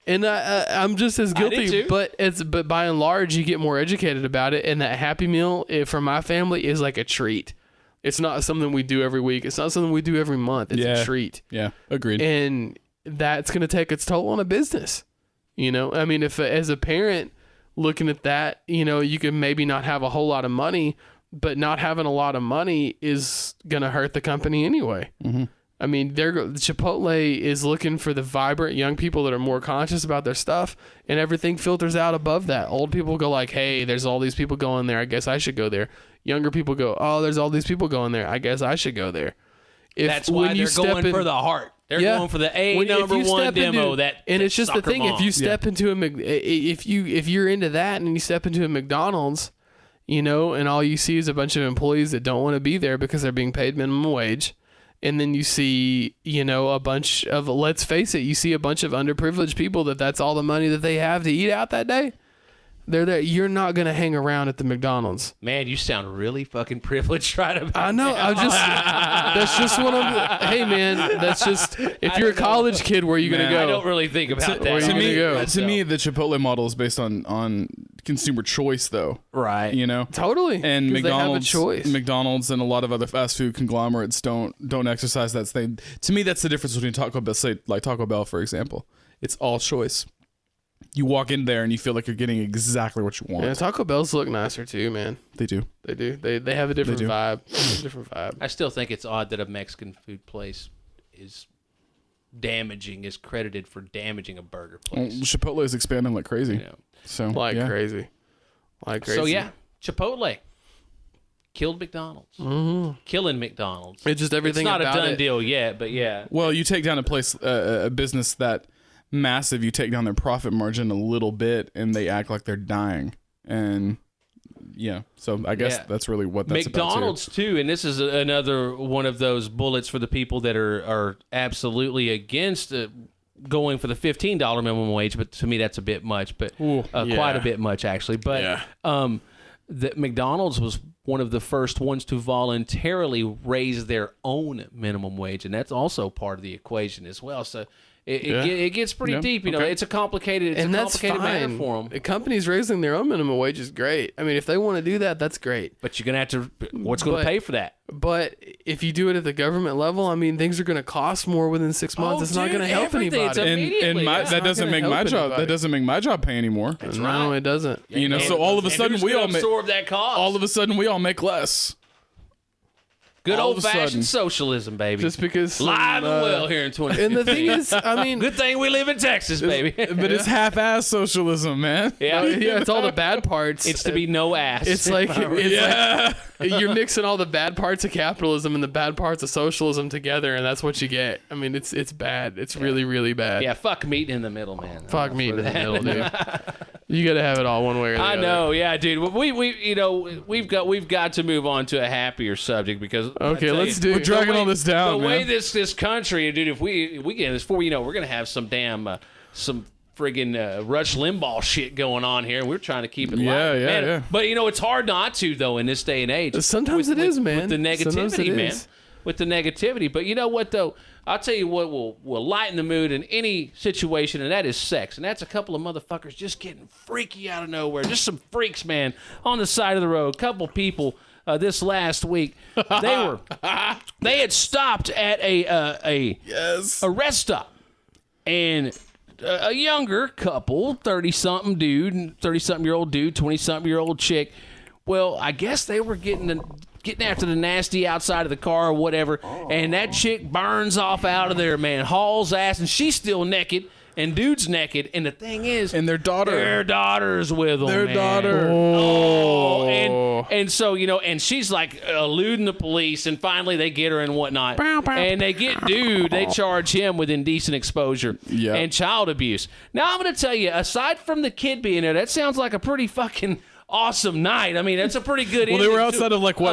and I'm just as I did guilty. too. But by and large, you get more educated about it. And that Happy Meal for my family is like a treat. It's not something we do every week. It's not something we do every month. It's a treat, Yeah, agreed. and that's going to take its toll on a business. I mean, if as a parent looking at that, you can maybe not have a whole lot of money, but not having a lot of money is going to hurt the company anyway. Mm-hmm. I mean, Chipotle is looking for the vibrant young people that are more conscious about their stuff, and everything filters out above that. Old people go like, hey, there's all these people going there. I guess I should go there. Younger people go, oh, there's all these people going there. I guess I should go there. That's why they're going for the heart. They're going for the If number you one step demo. into- and it's just the thing. If you step into if you're into that and you step into a McDonald's, and all you see is a bunch of employees that don't want to be there because they're being paid minimum wage, and then you see a bunch of, let's face it, you see a bunch of underprivileged people that's all the money that they have to eat out that day. They're there. You're not gonna hang around at the McDonald's. Man, you sound really fucking privileged right about I know. That's just what I'm. Hey, man, that's just. If you're a college kid, where are you gonna Man, go? I don't really think about that. where you to gonna me, go? to me, the Chipotle model is based on consumer choice, though. Right. Totally. And 'Cause they have a McDonald's, choice. McDonald's, and a lot of other fast food conglomerates don't exercise that thing. To me, that's the difference between Taco Bell, say like Taco Bell, for example. It's all choice. You walk in there and you feel like you're getting exactly what you want. Yeah, Taco Bells look nicer too, man. They do. They do. They have a different do. vibe. Different vibe. I still think it's odd that a Mexican food place is credited for damaging a burger Well, place. Chipotle is expanding like crazy. So Like yeah. crazy. Like crazy. So yeah, Chipotle killed McDonald's. Mm-hmm. Killing McDonald's. It's just everything It's not a about done it. deal yet, but yeah. Well, you take down a place, a business that massive, you take down their profit margin a little bit and they act like they're dying. And yeah, so I guess that's really what that's McDonald's about too, and this is another one of those bullets for the people that are absolutely against going for the $15 minimum wage, but to me that's a bit much, but quite a bit much actually. But that McDonald's was one of the first ones to voluntarily raise their own minimum wage, and that's also part of the equation as well. So it gets pretty deep. You know, it's a complicated matter for them. Companies raising their own minimum wage is great. I mean, if they want to do that, that's great. But you're going to have to. What's going to pay for that? But if you do it at the government level, I mean, things are going to cost more within 6 months. It's not going to help anybody. And that doesn't make my job. That doesn't make my job pay anymore. That's right. No, it doesn't. You know, so all of a sudden we all absorb that cost. All of a sudden we all make less. Good old-fashioned socialism, baby. Just because live and well here in 20. And the thing is, I mean, good thing we live in Texas, baby. But it's half-ass socialism, man. Yeah, it's all the bad parts. It's to be no ass. It's like you're mixing all the bad parts of capitalism and the bad parts of socialism together, and that's what you get. I mean, it's bad. It's really, really bad. Yeah, fuck meat in the middle, man. Fuck meat in the middle, dude. You got to have it all one way or the other. I know, yeah, dude. We've got to move on to a happier subject because we're dragging all this down. The way this country, dude. If we get this, we're gonna have some some friggin' Rush Limbaugh shit going on here, and we're trying to keep it light. Yeah. But it's hard not to though in this day and age. Sometimes it is, man. With the negativity, man. With the negativity, but you know what though? I'll tell you what will lighten the mood in any situation, and that is sex. And that's a couple of motherfuckers just getting freaky out of nowhere. Just some freaks, man, on the side of the road. Couple people this last week, they had stopped at a rest stop, and a younger couple, 30-something dude, 30-something-year-old dude, 20-something-year-old chick. Well, I guess they were getting after the nasty outside of the car or whatever, and that chick burns off out of there, man, hauls ass, and she's still naked, and dude's naked, and the thing is... And their daughter's with them, Their man. daughter. And so, and she's like eluding the police, and finally they get her and whatnot, and they get dude, they charge him with indecent exposure and child abuse. Now, I'm going to tell you, aside from the kid being there, that sounds like a pretty fucking... awesome night. I mean, that's a pretty good. Well, they were outside of like a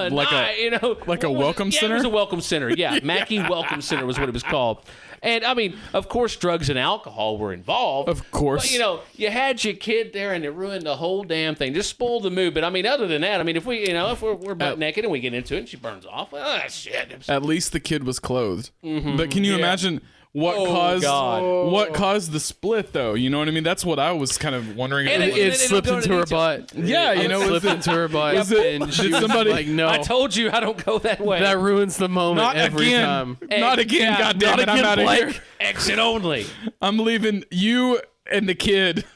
welcome center. It was a welcome center. Yeah, Mackey Welcome Center was what it was called. And I mean, of course, drugs and alcohol were involved. Of course, but you had your kid there, and it ruined the whole damn thing. Just spoiled the mood. But I mean, other than that, I mean, if we're butt naked and we get into it, and she burns off. Shit. At least the kid was clothed. Mm-hmm. But can you imagine? What caused the split, though? You know what I mean? That's what I was kind of wondering. And it slipped into her butt. Yeah, it slipped into her butt. And did somebody like, no. I told you I don't go that way. That ruins the moment every time. Not again, goddammit. I'm out of here. Exit only. I'm leaving you and the kid.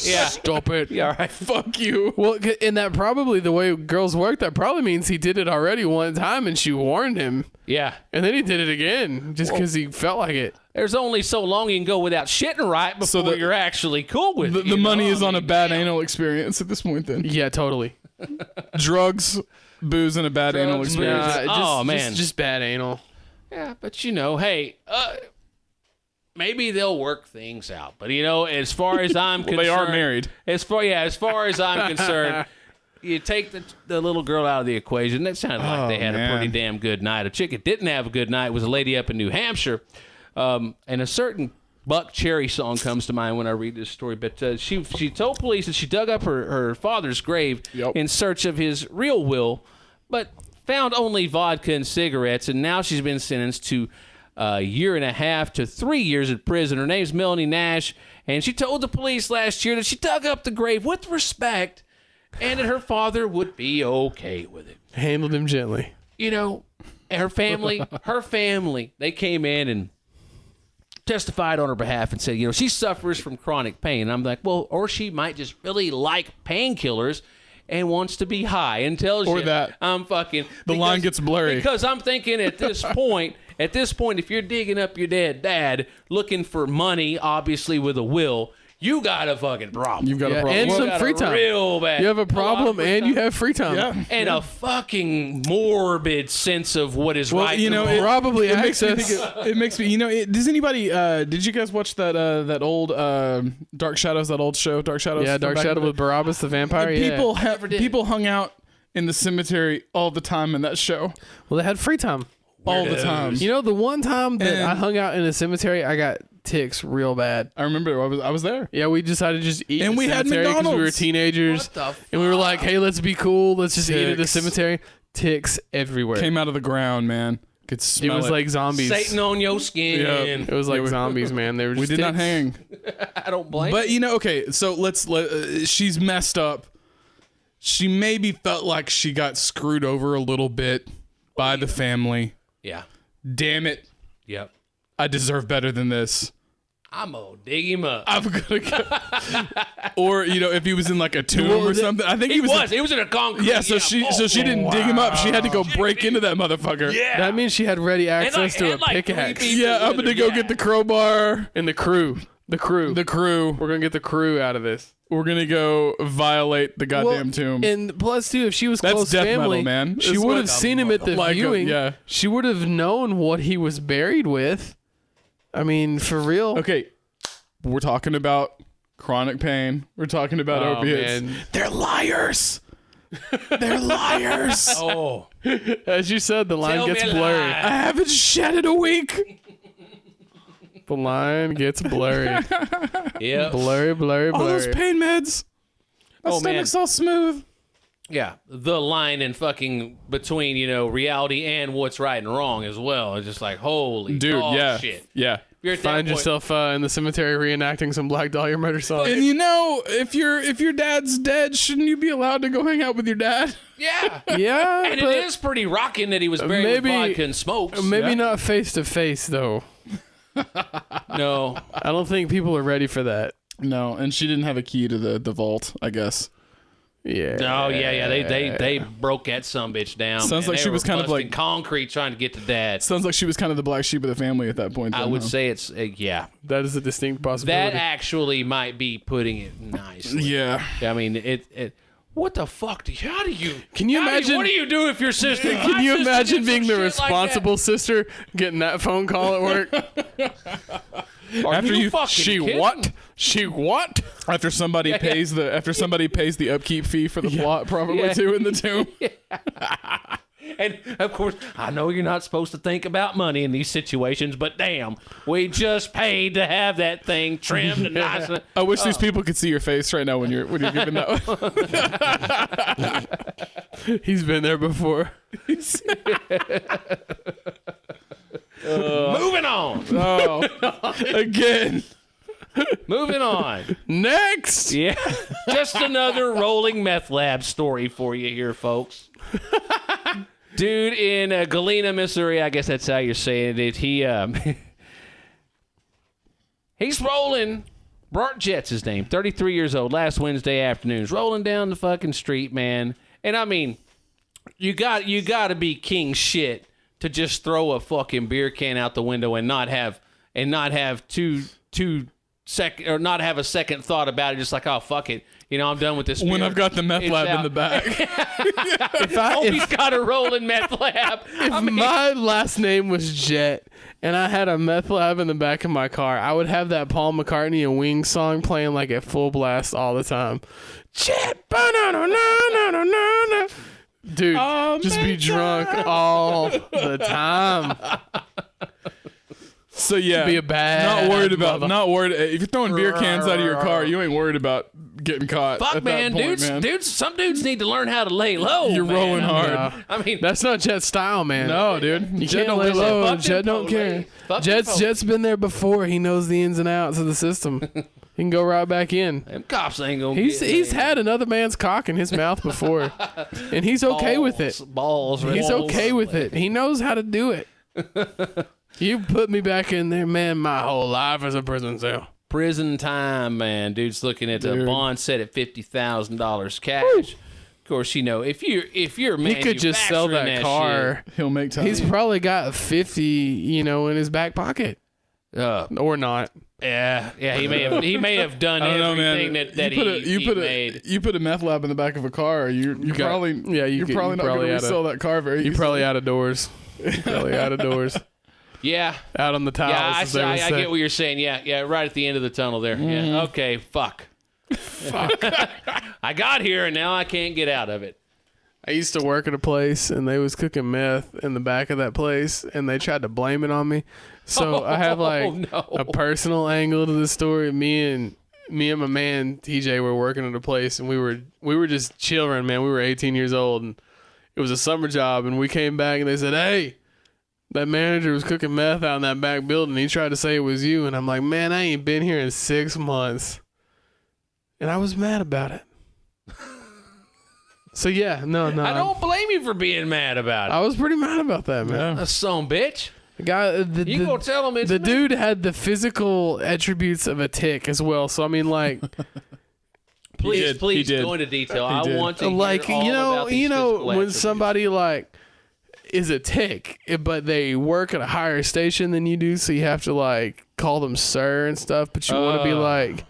Yeah. Stop it. Yeah, all right. Fuck you. Well, and that probably, the way girls work, that probably means he did it already one time and she warned him. Yeah. And then he did it again just because he felt like it. There's only so long you can go without shitting right before you're actually cool with it. The money is on a bad anal experience at this point then. Yeah, totally. Drugs, booze, and a bad anal experience. Man. Just bad anal. Yeah, but hey, maybe they'll work things out. But as far as I'm concerned, they are married. As far as I'm concerned, you take the little girl out of the equation. That sounded like they had a pretty damn good night. A chick that didn't have a good night was a lady up in New Hampshire, and a certain Buck Cherry song comes to mind when I read this story. But she told police that she dug up her father's grave in search of his real will, but found only vodka and cigarettes, and now she's been sentenced to a year and a half to 3 years in prison. Her name's Melanie Nash, and she told the police last year that she dug up the grave with respect and that her father would be okay with it. Handled him gently. Her family, they came in and testified on her behalf and said, she suffers from chronic pain. And I'm like, well, or she might just really like painkillers and wants to be high and tells you that I'm fucking... The line gets blurry. Because I'm thinking at this point, if you're digging up your dead dad, looking for money, obviously with a will, you got a fucking problem. You've got a problem. and You some got free a time. real bad. You have a lot of problem free and time. you have free time. Yeah. And a fucking morbid sense of what is right. you know, and wrong. Probably It makes me access. think it makes me, you know, does anybody, did you guys watch that old Dark Shadows, that old show, Dark Shadows? Yeah, from Dark back in Shadow the with Barabbas the vampire. day? Yeah. People hung out in the cemetery all the time in that show. Well, they had free time. All the time. You know, the one time that And- I hung out in a cemetery, I got ticks real bad. I remember I was there. Yeah, we decided to just eat. And in the we had cemetery 'cause we were McDonald's. teenagers, What the and we were like, "Hey, let's be cool. Let's just eat at the Ticks. cemetery." Ticks everywhere. Came out of the ground, man. Could It smell was like zombies. Satan on your skin. It was like zombies, man. They were. we Just did not ticks. hang. I don't blame But you know, okay, so she's messed up. She maybe felt like she got screwed over a little bit by the family. Yeah. Damn it. Yep. I deserve better than this. I'm gonna dig him up. I'm gonna go. Or, you know, if he was in like a tomb or something. I think He was. He was in a concrete. Yeah, so she didn't dig him up. She had to go break into that motherfucker. Yeah. That means she had ready access to a had, like, pickaxe. 3 people. Yeah, I'm gonna go Yeah. get the crowbar. And the crew. The crew. We're gonna get the crew out of this. We're gonna go violate the goddamn tomb. And plus, too, if she was That's close death family, metal, man. she It's would what- have seen him at the like a- viewing. yeah. She would have known what he was buried with. I mean, for real. Okay, we're talking about chronic pain. We're talking about Oh, opiates. man. They're liars. They're liars. Oh. As you said, the line Tell gets me a blurry. lie. I haven't shed in a week. The line gets blurry. Yeah. blurry, blurry, All those blurry. pain meds. My Oh, man. stomach's all smooth. Yeah. The line and fucking between, you know, reality and what's right and wrong as well. It's just like, holy Dude, dog yeah. shit. Yeah. You're at that Find point- yourself in the cemetery reenacting some Black Dahlia murder song. And you know, if your dad's dead, shouldn't you be allowed to go hang out with your dad? Yeah. Yeah, And but it is pretty rocking that he was buried maybe- with vodka and smokes. maybe Yeah. not face to face though. No. I don't think people are ready for that. No, and she didn't have a key to the vault, I guess. Yeah. Oh yeah. They broke that sumbitch down. Sounds man. like They she were was kind of busting like- concrete trying to get to dad. Sounds like she was kind of the black sheep of the family at that point. I then, would huh? say it's yeah. That is a distinct That possibility. actually might be putting it nicely. Yeah. I mean, it. What the fuck? How do you? Can you how do imagine- what do you do if your sister? if Can my you sister imagine did being some the shit like that? responsible sister getting that phone call at work? Are you fucking she kidding? what? She what? After somebody pays the upkeep fee for the plot, probably Yeah. too in the tomb. And of course, I know you're not supposed to think about money in these situations, but damn, we just paid to have that thing trimmed and nice. And, I wish these people could see your face right now when you're giving that. He's been there before. moving on. Oh, again. Moving on. Next. Yeah. Just another rolling meth lab story for you here, folks. Dude in Galena, Missouri, I guess that's how you're saying it. He's rolling. Bart Jett's his name. 33 years old. Last Wednesday afternoon. He's rolling down the fucking street, man. And I mean, you got to be king shit to just throw a fucking beer can out the window and not have not have a second thought about it. Just like, oh fuck it, you know, I'm done with this. When beer. I've got the meth It's lab in out. the back. He's got a rolling meth lab. If my last name was Jet and I had a meth lab in the back of my car, I would have that Paul McCartney and Wings song playing like at full blast all the time. Jet, ba-na-na-na-na-na-na. Dude, just be drunk all the time. So yeah, Be a bad not worried. If you're throwing beer cans out of your car, you ain't worried about getting caught. Fuck, at man, that point, man. dudes. Some dudes need to learn how to lay low. You're man. rolling hard. No. I mean, That's not Jet's style, man. No, dude. You Jet can't lay listen. low. Fuck Jet them don't folks, care. man. Fuck them folks. Jet's been there before. He knows the ins and outs of the system. He can go right back in. them cops ain't gonna. He's get had another man's cock in his mouth before, and he's okay with it. Balls. He's okay with it. He knows how to do it. You put me back in there, man. My whole life is a prison cell. Prison time, man. Dude's looking at the Dude. bond set at $50,000 cash. Of course, you know if you're He could just sell that manufacturing car. He'll make time. He's probably got 50, in his back pocket, shit, or not. Yeah, he may have done I don't know, everything man. that he made. You put a meth lab in the back of a car. You're probably not going to resell that car very easily. You're probably out of doors. Yeah. Out on the tiles. Yeah, I get what you're saying. Yeah, right at the end of the tunnel there. Mm-hmm. Yeah. Okay, fuck. I got here and now I can't get out of it. I used to work at a place and they was cooking meth in the back of that place and they tried to blame it on me. So I have a personal angle to the story. Me and my man TJ were working at a place and we were just children, man. We were 18 years old and it was a summer job and we came back and they said, "Hey, that manager was cooking meth out in that back building. He tried to say it was you." And I'm like, "Man, I ain't been here in 6 months." And I was mad about it. So yeah, no. I don't blame you for being mad about it. I was pretty mad about that, man. A son bitch. The guy, You go tell him it's the me. dude had the physical attributes of a tick as well. So I mean, like, Please He did. go into detail. He I did. want to like hear all about these you know, physical when attributes. somebody like is a tick, but they work at a higher station than you do, so you have to like call them sir and stuff. But you want to be like,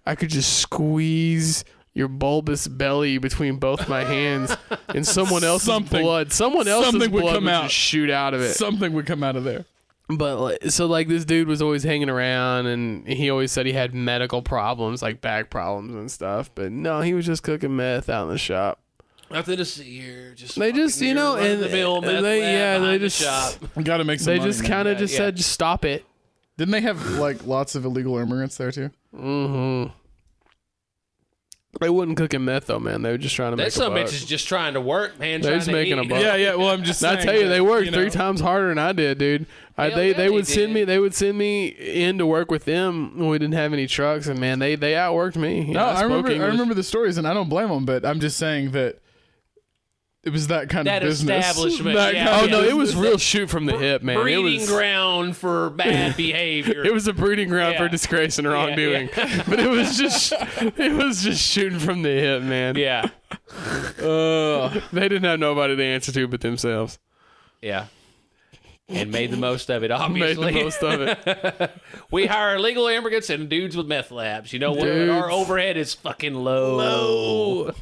I could just squeeze your bulbous belly between both my hands, and someone else's blood would just shoot out of it. Something would come out of there. But like, so like this dude was always hanging around, and he always said he had medical problems, like back problems and stuff. But no, he was just cooking meth out in the shop. Nothing to see here. They just, you know, and the mill meth they the just shop. We got to make some they money, just man. kind of just said, just stop it. Didn't they have like lots of illegal immigrants there too? Mm-hmm. They wasn't cooking meth though, man. They were just trying to make That a buck. bitch is just trying to work, man. They're trying just to making eat. a buck. Yeah. Well, I'm just saying. I tell you, they worked you know. 3 times harder than I did, dude. Hell They yeah, would they send did. me. They would send me in to work with them when we didn't have any trucks, and man, they outworked me. You know, No, I spoke English. remember the stories, and I don't blame them. But I'm just saying that it was that kind That of business. establishment, That yeah. kind Oh of no, it business. was real shoot from the hip, man. It Breeding was. ground for bad behavior. It was a breeding ground Yeah. for disgrace and wrongdoing, yeah. but it was just shooting from the hip, man. Yeah. They didn't have nobody to answer to but themselves. Yeah. And made the most of it, Made obviously. the most of it. We hire illegal immigrants and dudes with meth labs. You know what? Dudes. Our overhead is fucking low.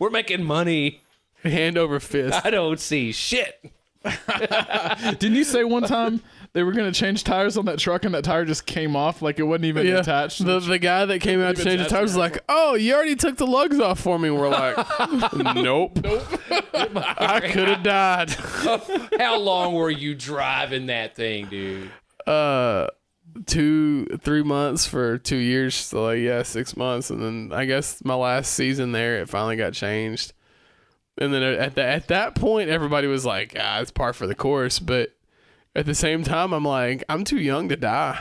We're making money. Hand over fist. I don't see shit. Didn't you say one time they were going to change tires on that truck, and that tire just came off like it wasn't even attached? The guy that came out to change the tires was like, "Oh, you already took the lugs off for me." We're like, "Nope. I could have died." How long were you driving that thing, dude? 2-3 months for 2 years. So like 6 months, and then I guess my last season there, it finally got changed. And then at that point, everybody was like, "It's par for the course." But at the same time, I'm like, I'm too young to die.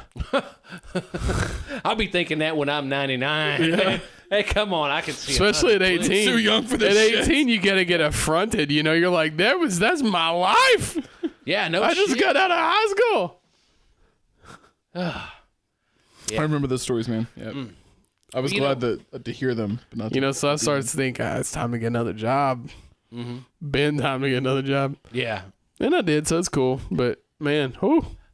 I'll be thinking that when I'm 99. Yeah. Hey, come on, I can see. Especially at 18. Too young for this At shit. 18, you gotta get affronted. You know, you're like, that's my life. Yeah, no I just shit. got out of high school. I remember those stories, man. Yeah. I was glad to hear them. But not You know, so I started to think, it's time to get another job. Been time to get another job. Yeah. And I did, so it's cool. But man,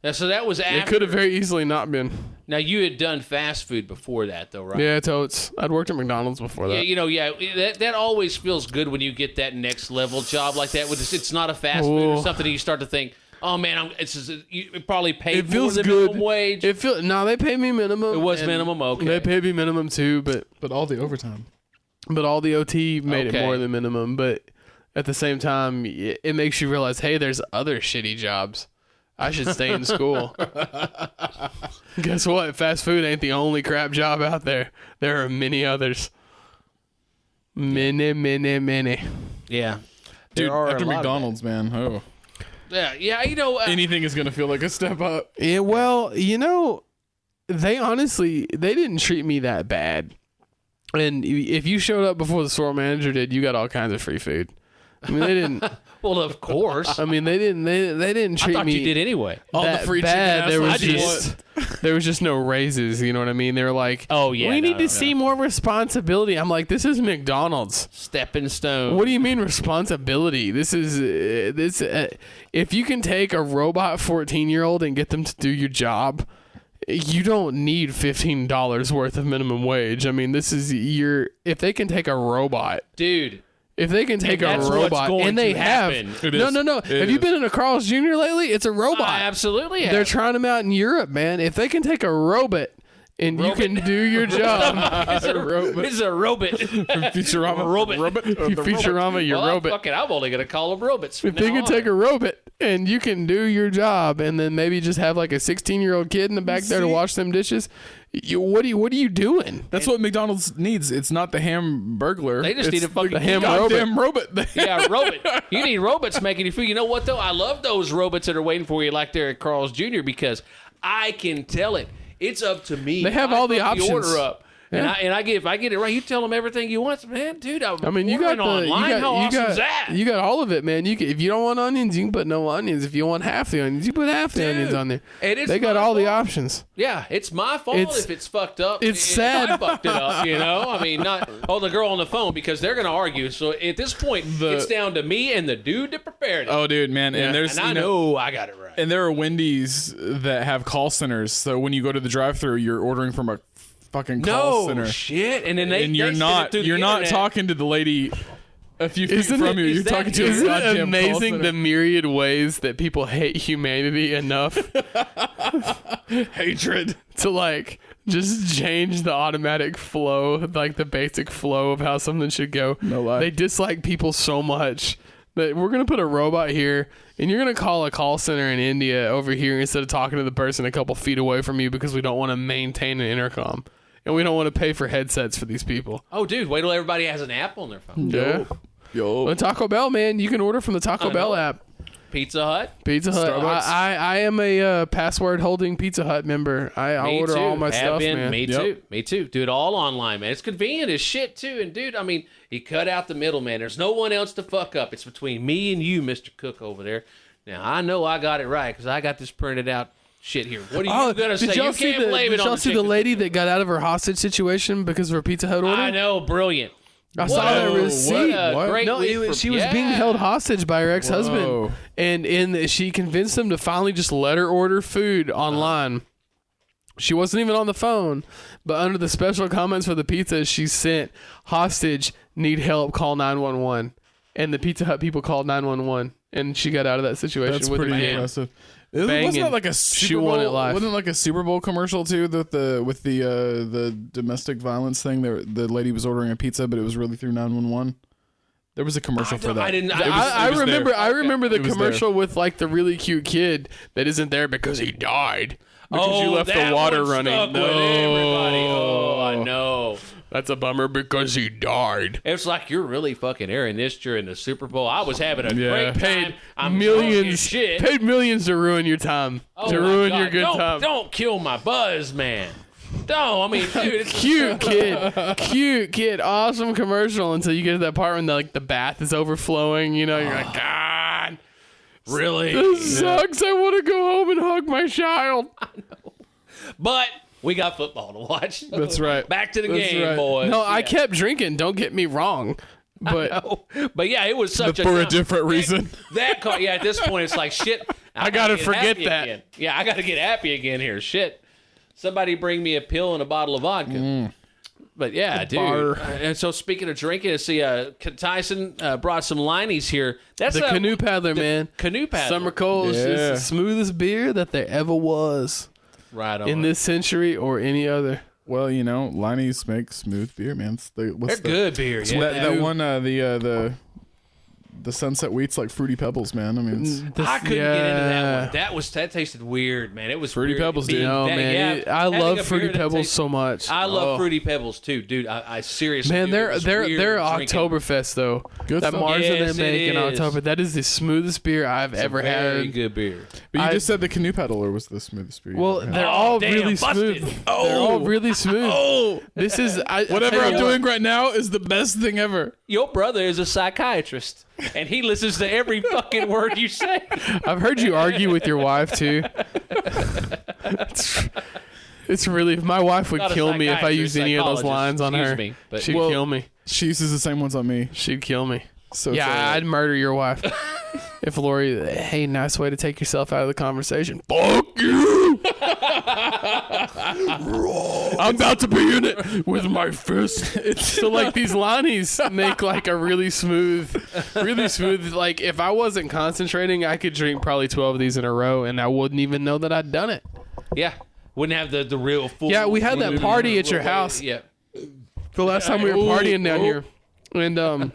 Now, so that was it after. could have very easily not been. Now, you had done fast food before that, though, right? Yeah, totes. I'd worked at McDonald's before that. Yeah, that always feels good when you get that next level job like that. It's not a fast food or Oh. something, and you start to think, oh man, you probably paid It feels more than good. minimum wage. No, they paid me minimum. It was and minimum, okay. They paid me minimum too, but all the overtime. all the OT made Okay. it more than minimum. But at the same time, it makes you realize, hey, there's other shitty jobs. I should stay in school. Guess what? Fast food ain't the only crap job out there. There are many others. Many. Yeah. Dude, There are a after lot of McDonald's, man. Oh. Yeah, Anything is going to feel like a step up. Yeah, well, they honestly, they didn't treat me that bad. And if you showed up before the store manager did, you got all kinds of free food. I mean, they didn't. well, of course. I mean, they didn't. They didn't treat I thought me. you did anyway. All that the free bad. chicken There ass was lunches. there was just no raises. You know what I mean? They were like, Oh, yeah, we no, need to no, see more responsibility. I'm like, this is McDonald's. Stepping stone. What do you mean responsibility? This is if you can take a robot 14-year-old and get them to do your job, you don't need $15 worth of minimum wage. I mean, this is if they can take a robot, dude. If they can take a that's what's robot, going and they to have, happen. no. Have you been in a Carl's Jr. lately? It's a robot. I absolutely have. They're trying them out in Europe, man. If they can take a robot and you can do your job, It's a robot. Futurama. Robot. Futurama, your robot. I'm only gonna call them robots. If they can take a robot and you can do your job, and then maybe just have like a 16-year-old kid in the back there to wash them dishes, what are you doing? That's what McDonald's needs. It's not the Hamburglar. They just need a fucking goddamn robot. Yeah, robot. You need robots making you food. You know what though? I love those robots that are waiting for you, like they're at Carl's Jr. because I can tell it. It's up to me. They have all the options. Order up. Yeah. And if I get it right, you tell them everything you want, man, dude. I mean, you got online. How awesome is that? You got all of it, man. If you don't want onions, you can put no onions. If you want half the onions, you put half the onions on there. They got all the options. Yeah, it's my fault if it's fucked up. It's sad. I fucked it up, you know. I mean, not the girl on the phone because they're gonna argue. So at this point, it's down to me and the dude that prepared it. Oh, dude, man, and I know I got it right. And there are Wendy's that have call centers. So when you go to the drive-thru, you're ordering from a fucking call center. Shit, and then you're not talking to the lady a few feet from you. You're talking to a Isn't goddamn it amazing call the myriad ways that people hate humanity enough hatred to like just change the automatic flow, like the basic flow of how something should go? No lie. They dislike people so much that we're gonna put a robot here, and you're gonna call a call center in India over here instead of talking to the person a couple feet away from you because we don't want to maintain an intercom. And we don't want to pay for headsets for these people. Oh, dude, wait till everybody has an app on their phone. Yeah. Yo. Well, Taco Bell, man, you can order from the Taco Bell app. Pizza Hut. Starbucks. I am a password holding Pizza Hut member. I order all my stuff, man. Me too. Do it all online, man. It's convenient as shit too. And dude, I mean, you cut out the middleman. There's no one else to fuck up. It's between me and you, Mr. Cook over there. Now I know I got it right because I got this printed out. Shit here. What are you gonna say? You can't blame it on the Did y'all see the lady that got out of her hostage situation because of her Pizza Hut order? I know, brilliant. I saw that receipt. Great she was being held hostage by her ex-husband, and she convinced him to finally just let her order food online. She wasn't even on the phone, but under the special comments for the pizza, she sent hostage, need help, call 911, and the Pizza Hut people called 911, and she got out of that situation. That's with pretty impressive. Wasn't it like a Super Bowl? Wasn't it like a Super Bowl commercial too? With the domestic violence thing. The lady was ordering a pizza, but it was really through 911. There was a commercial for that. I remember the commercial with like the really cute kid that isn't there because he died because you left the water running. No, everybody. Oh, I know. That's a bummer because he died. It's like you're really fucking airing this during the Super Bowl. I was having a great time. I'm paid millions to ruin your time. Ruin your good time. Don't kill my buzz, man. No, I mean, dude, it's cute kid, awesome commercial until you get to that part when the bath is overflowing. You know, you're like, God, really? This sucks. I want to go home and hug my child. I know, but we got football to watch. That's right. Back to the game, boys. No, I kept drinking. Don't get me wrong. But yeah, it was such for a different reason. At this point, it's like shit. I gotta forget that. Again. Yeah, I gotta get happy again here. Shit. Somebody bring me a pill and a bottle of vodka. But yeah, dude. And so speaking of drinking, I see Tyson brought some Lineys here. That's the canoe paddler, man. Canoe paddler. Summer Cole's is the smoothest beer that there ever was. Right on. In this century or any other. Well, you know, Lineys make smooth beer, man. They're good beer. Yeah, that one, the Sunset Wheat's like Fruity Pebbles, man. I mean, I couldn't get into that one. That tasted weird, man. It was Fruity weird. Pebbles, dude. No, man. I love Fruity Pebbles so much. I love Fruity Pebbles too, dude. I seriously. Man, they're Oktoberfest though. Good that stuff. Marzen they make in October. That is the smoothest beer I've ever had. Very good beer. But you just said the Canoe Paddler was the smoothest beer. Well, they're all really smooth. They're all really smooth. This is whatever I'm doing right now is the best thing ever. Your brother is a psychiatrist, and he listens to every fucking word you say. I've heard you argue with your wife too. It's really, my wife would kill me if I used any of those lines on her. She'd kill me. She uses the same ones on me. She'd kill me. So yeah, I'd murder your wife. If Lori, hey, nice way to take yourself out of the conversation. Fuck you. I'm about to be in it with my fist. So like these Lonnies make like a really smooth. Like if I wasn't concentrating, I could drink probably 12 of these in a row, and I wouldn't even know that I'd done it. Yeah. Wouldn't have the real full. Yeah, we had that party at your house. Yeah. The last time we were partying down here, and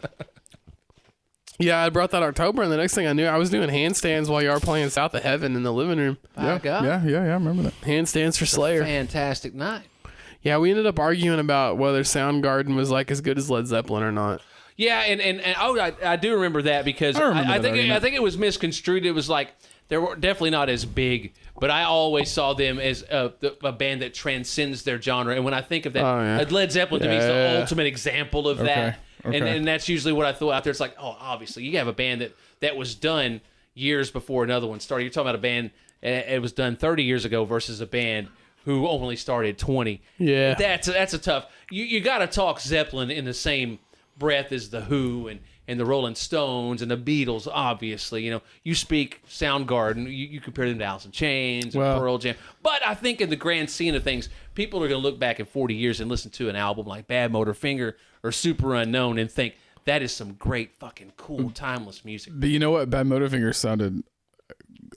yeah, I brought that October, and the next thing I knew, I was doing handstands while you were playing South of Heaven in the living room. Yeah. Yeah, I remember that. Handstands for Slayer. Fantastic night. Yeah, we ended up arguing about whether Soundgarden was like as good as Led Zeppelin or not. Yeah, and I do remember that because I think it was misconstrued. It was like they were definitely not as big, but I always saw them as a band that transcends their genre. And when I think of that, Led Zeppelin to me is the ultimate example of that. Okay. And that's usually what I throw out there. It's like, oh, obviously, you have a band that was done years before another one started. You're talking about a band it was done 30 years ago versus a band who only started 20. Yeah, that's a tough. You got to talk Zeppelin in the same breath as the Who and the Rolling Stones and the Beatles. Obviously, you speak Soundgarden, you compare them to Alice in Chains and Pearl Jam. But I think in the grand scheme of things, people are going to look back in 40 years and listen to an album like Bad Motor Finger or Super Unknown and think that is some great fucking cool timeless music. But you know what? Bad Motorfinger sounded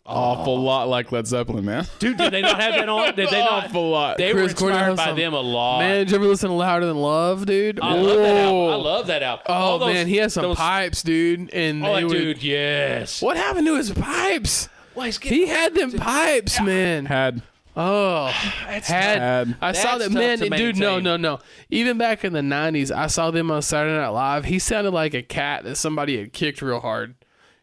awful lot like Led Zeppelin, man. Dude, did they not have that on? Did they not? Awful lot. They were inspired by them a lot. Man, did you ever listen to Louder Than Love, dude? I love that album. I love that album. Oh, man, he has some pipes, dude. And dude, yes. What happened to his pipes? Well, he had them pipes, man. I saw that, man. Dude, no. Even back in the 90s, I saw them on Saturday Night Live. He sounded like a cat that somebody had kicked real hard.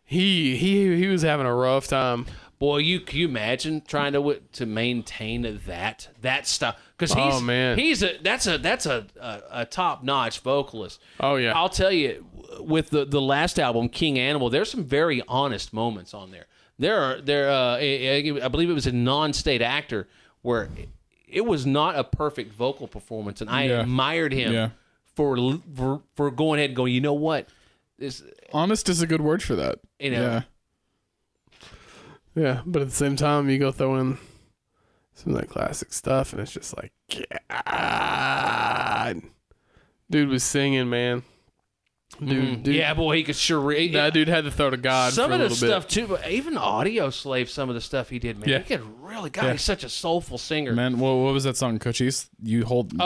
He was having a rough time. Boy, can you imagine trying to maintain that stuff? Because that's a top notch vocalist. Oh yeah, I'll tell you, with the last album, King Animal, there's some very honest moments on there. I believe it was a non-state actor where it was not a perfect vocal performance, and I admired him for going ahead and going, you know what? Honest is a good word for that. Yeah, but at the same time, you go throw in some of that classic stuff, and it's just like, God. Dude was singing, man. Dude. Yeah, boy, he could sure. That dude had to throw to God. Some for of a the little stuff bit. too, but even Audio Slave, some of the stuff he did, man, he could really. God, he's such a soulful singer. Man, what was that song, Cochise? You hold. You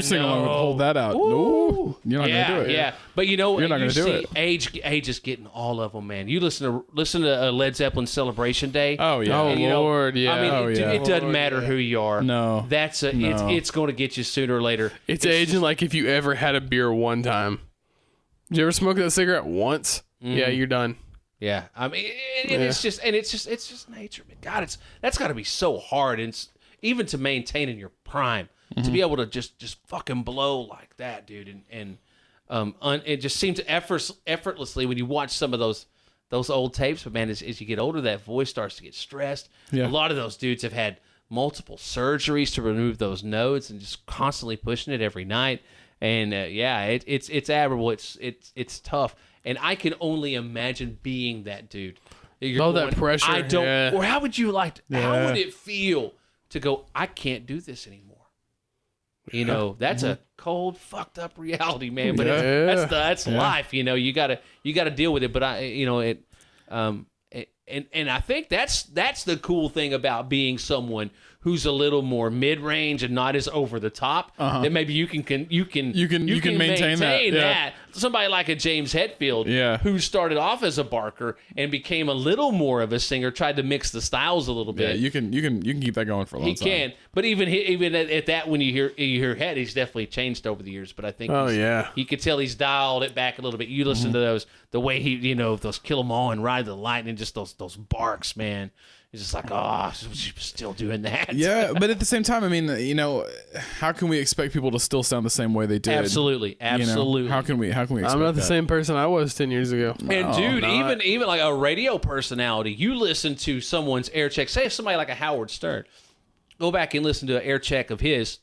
sing along with Hold That Out. Ooh. No, you're not gonna do it. Yeah, but you know, you're not gonna do it. Age is getting all of them, man. You listen to Led Zeppelin Celebration Day. Oh yeah. Oh Lord, yeah. I mean, it doesn't matter who you are. No, it's going to get you sooner or later. It's aging like if you ever had a beer one time. Did you ever smoke that cigarette once? Yeah, you're done. Yeah, I mean, it's just nature, man. God, that's got to be so hard, and even to maintain in your prime, to be able to just fucking blow like that, dude, and it just seems effortlessly when you watch some of those old tapes. But man, as you get older, that voice starts to get stressed. Yeah. A lot of those dudes have had multiple surgeries to remove those notes, and just constantly pushing it every night. And it's admirable. It's tough, and I can only imagine being that dude. That pressure. I don't. Or how would you like? How would it feel to go? I can't do this anymore. That's a cold, fucked up reality, man. But that's life. You gotta deal with it. But and I think that's the cool thing about being someone who's a little more mid-range and not as over the top. That maybe you can maintain that. Somebody like a James Hetfield, who started off as a barker and became a little more of a singer, tried to mix the styles a little bit. Yeah, you can keep that going for a long time. He can, but even at that, when you hear Het, he's definitely changed over the years. But I think you could tell he's dialed it back a little bit. You listen to those, the way he those Kill 'Em All and Ride the Lightning, just those barks, man. It's just like, she's still doing that. Yeah, but at the same time, I mean, how can we expect people to still sound the same way they did? Absolutely. How can we expect I'm not the same person I was 10 years ago. And dude, even like a radio personality, you listen to someone's air check. Say if somebody like a Howard Stern, go back and listen to an air check of his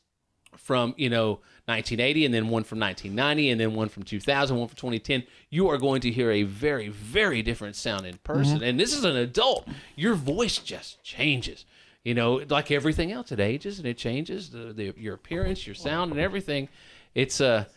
from 1980, and then one from 1990, and then one from 2000, one from 2010. You are going to hear a very, very different sound in person. And this is an adult. Your voice just changes. You know, like everything else, it ages and it changes. Your appearance, your sound, and everything. It's a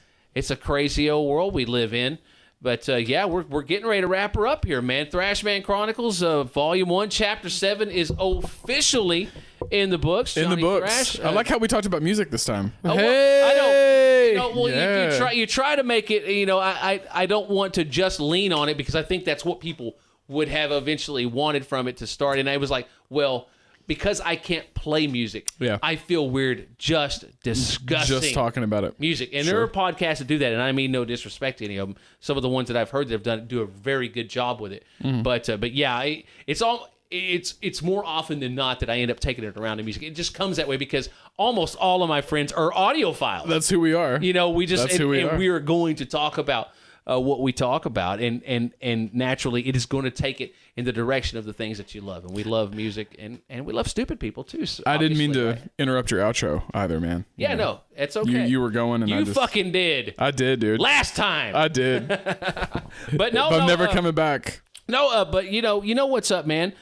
crazy old world we live in. But yeah, we're getting ready to wrap her up here, man. Thrashman Chronicles, Volume 1, Chapter 7 is officially in the books. In the Johnny books. Thrash, I like how we talked about music this time. Oh, well, Hey! I don't. You know, well, Yeah. you try to make it. You know, I don't want to just lean on it because I think that's what people would have eventually wanted from it to start. And I was like, well, because I can't play music, Yeah. I feel weird just discussing Just talking about it. music. And there are podcasts that do that, and I mean no disrespect to any of them. Some of the ones that I've heard that have do a very good job with it. But yeah, it's more often than not that I end up taking it around to music. It just comes that way because almost all of my friends are audiophiles. That's who we are. You know, we just That's who we are. we are going to talk about what we talk about, and naturally, it is going to take it in the direction of the things that you love, and we love music, and we love stupid people too. So I didn't mean to obviously, right? interrupt your outro either, man. Yeah, no, it's okay. You were going, and You I just fucking did I did, dude. last time, I did. but no, I'm no, never coming back. No, but you know what's up, man.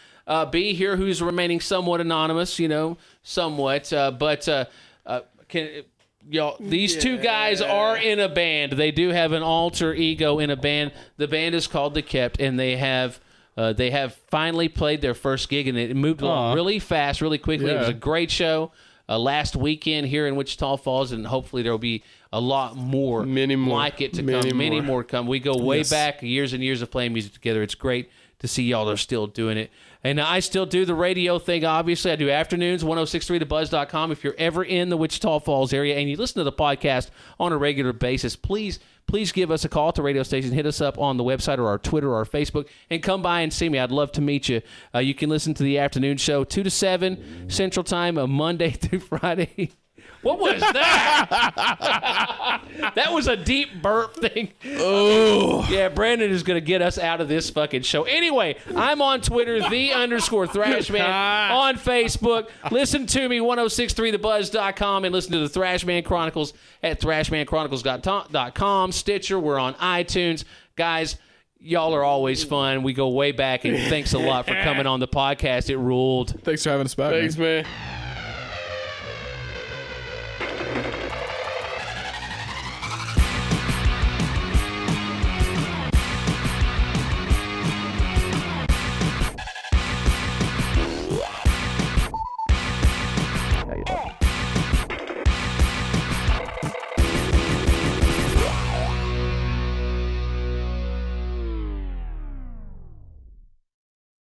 B here, who's remaining somewhat anonymous, somewhat. But y'all, these two guys are in a band. They do have an alter ego in a band. The band is called The Kept, and they have finally played their first gig, and it moved along really fast, really quickly. It was a great show last weekend here in Wichita Falls, and hopefully there will be a lot more, Many more. like it to Many come. Many more. more come. We go way Yes. back, years and years of playing music together. It's great to see y'all are still doing it. And I still do the radio thing, obviously. I do afternoons, 1063thebuzz.com. If you're ever in the Wichita Falls area and you listen to the podcast on a regular basis, please give us a call at the radio station. Hit us up on the website or our Twitter or our Facebook and come by and see me. I'd love to meet you. You can listen to the afternoon show 2 to 7 Central Time, Monday through Friday. What was that? That was a deep burp thing. Oh. Yeah, Brandon is going to get us out of this fucking show. Anyway, I'm on Twitter, _Thrashman, on Facebook. Listen to me, 1063thebuzz.com, and listen to the Thrashman Chronicles at thrashmanchronicles.com, Stitcher. We're on iTunes. Guys, y'all are always fun. We go way back, and thanks a lot for coming on the podcast. It ruled. Thanks for having us back. Thanks, man. man.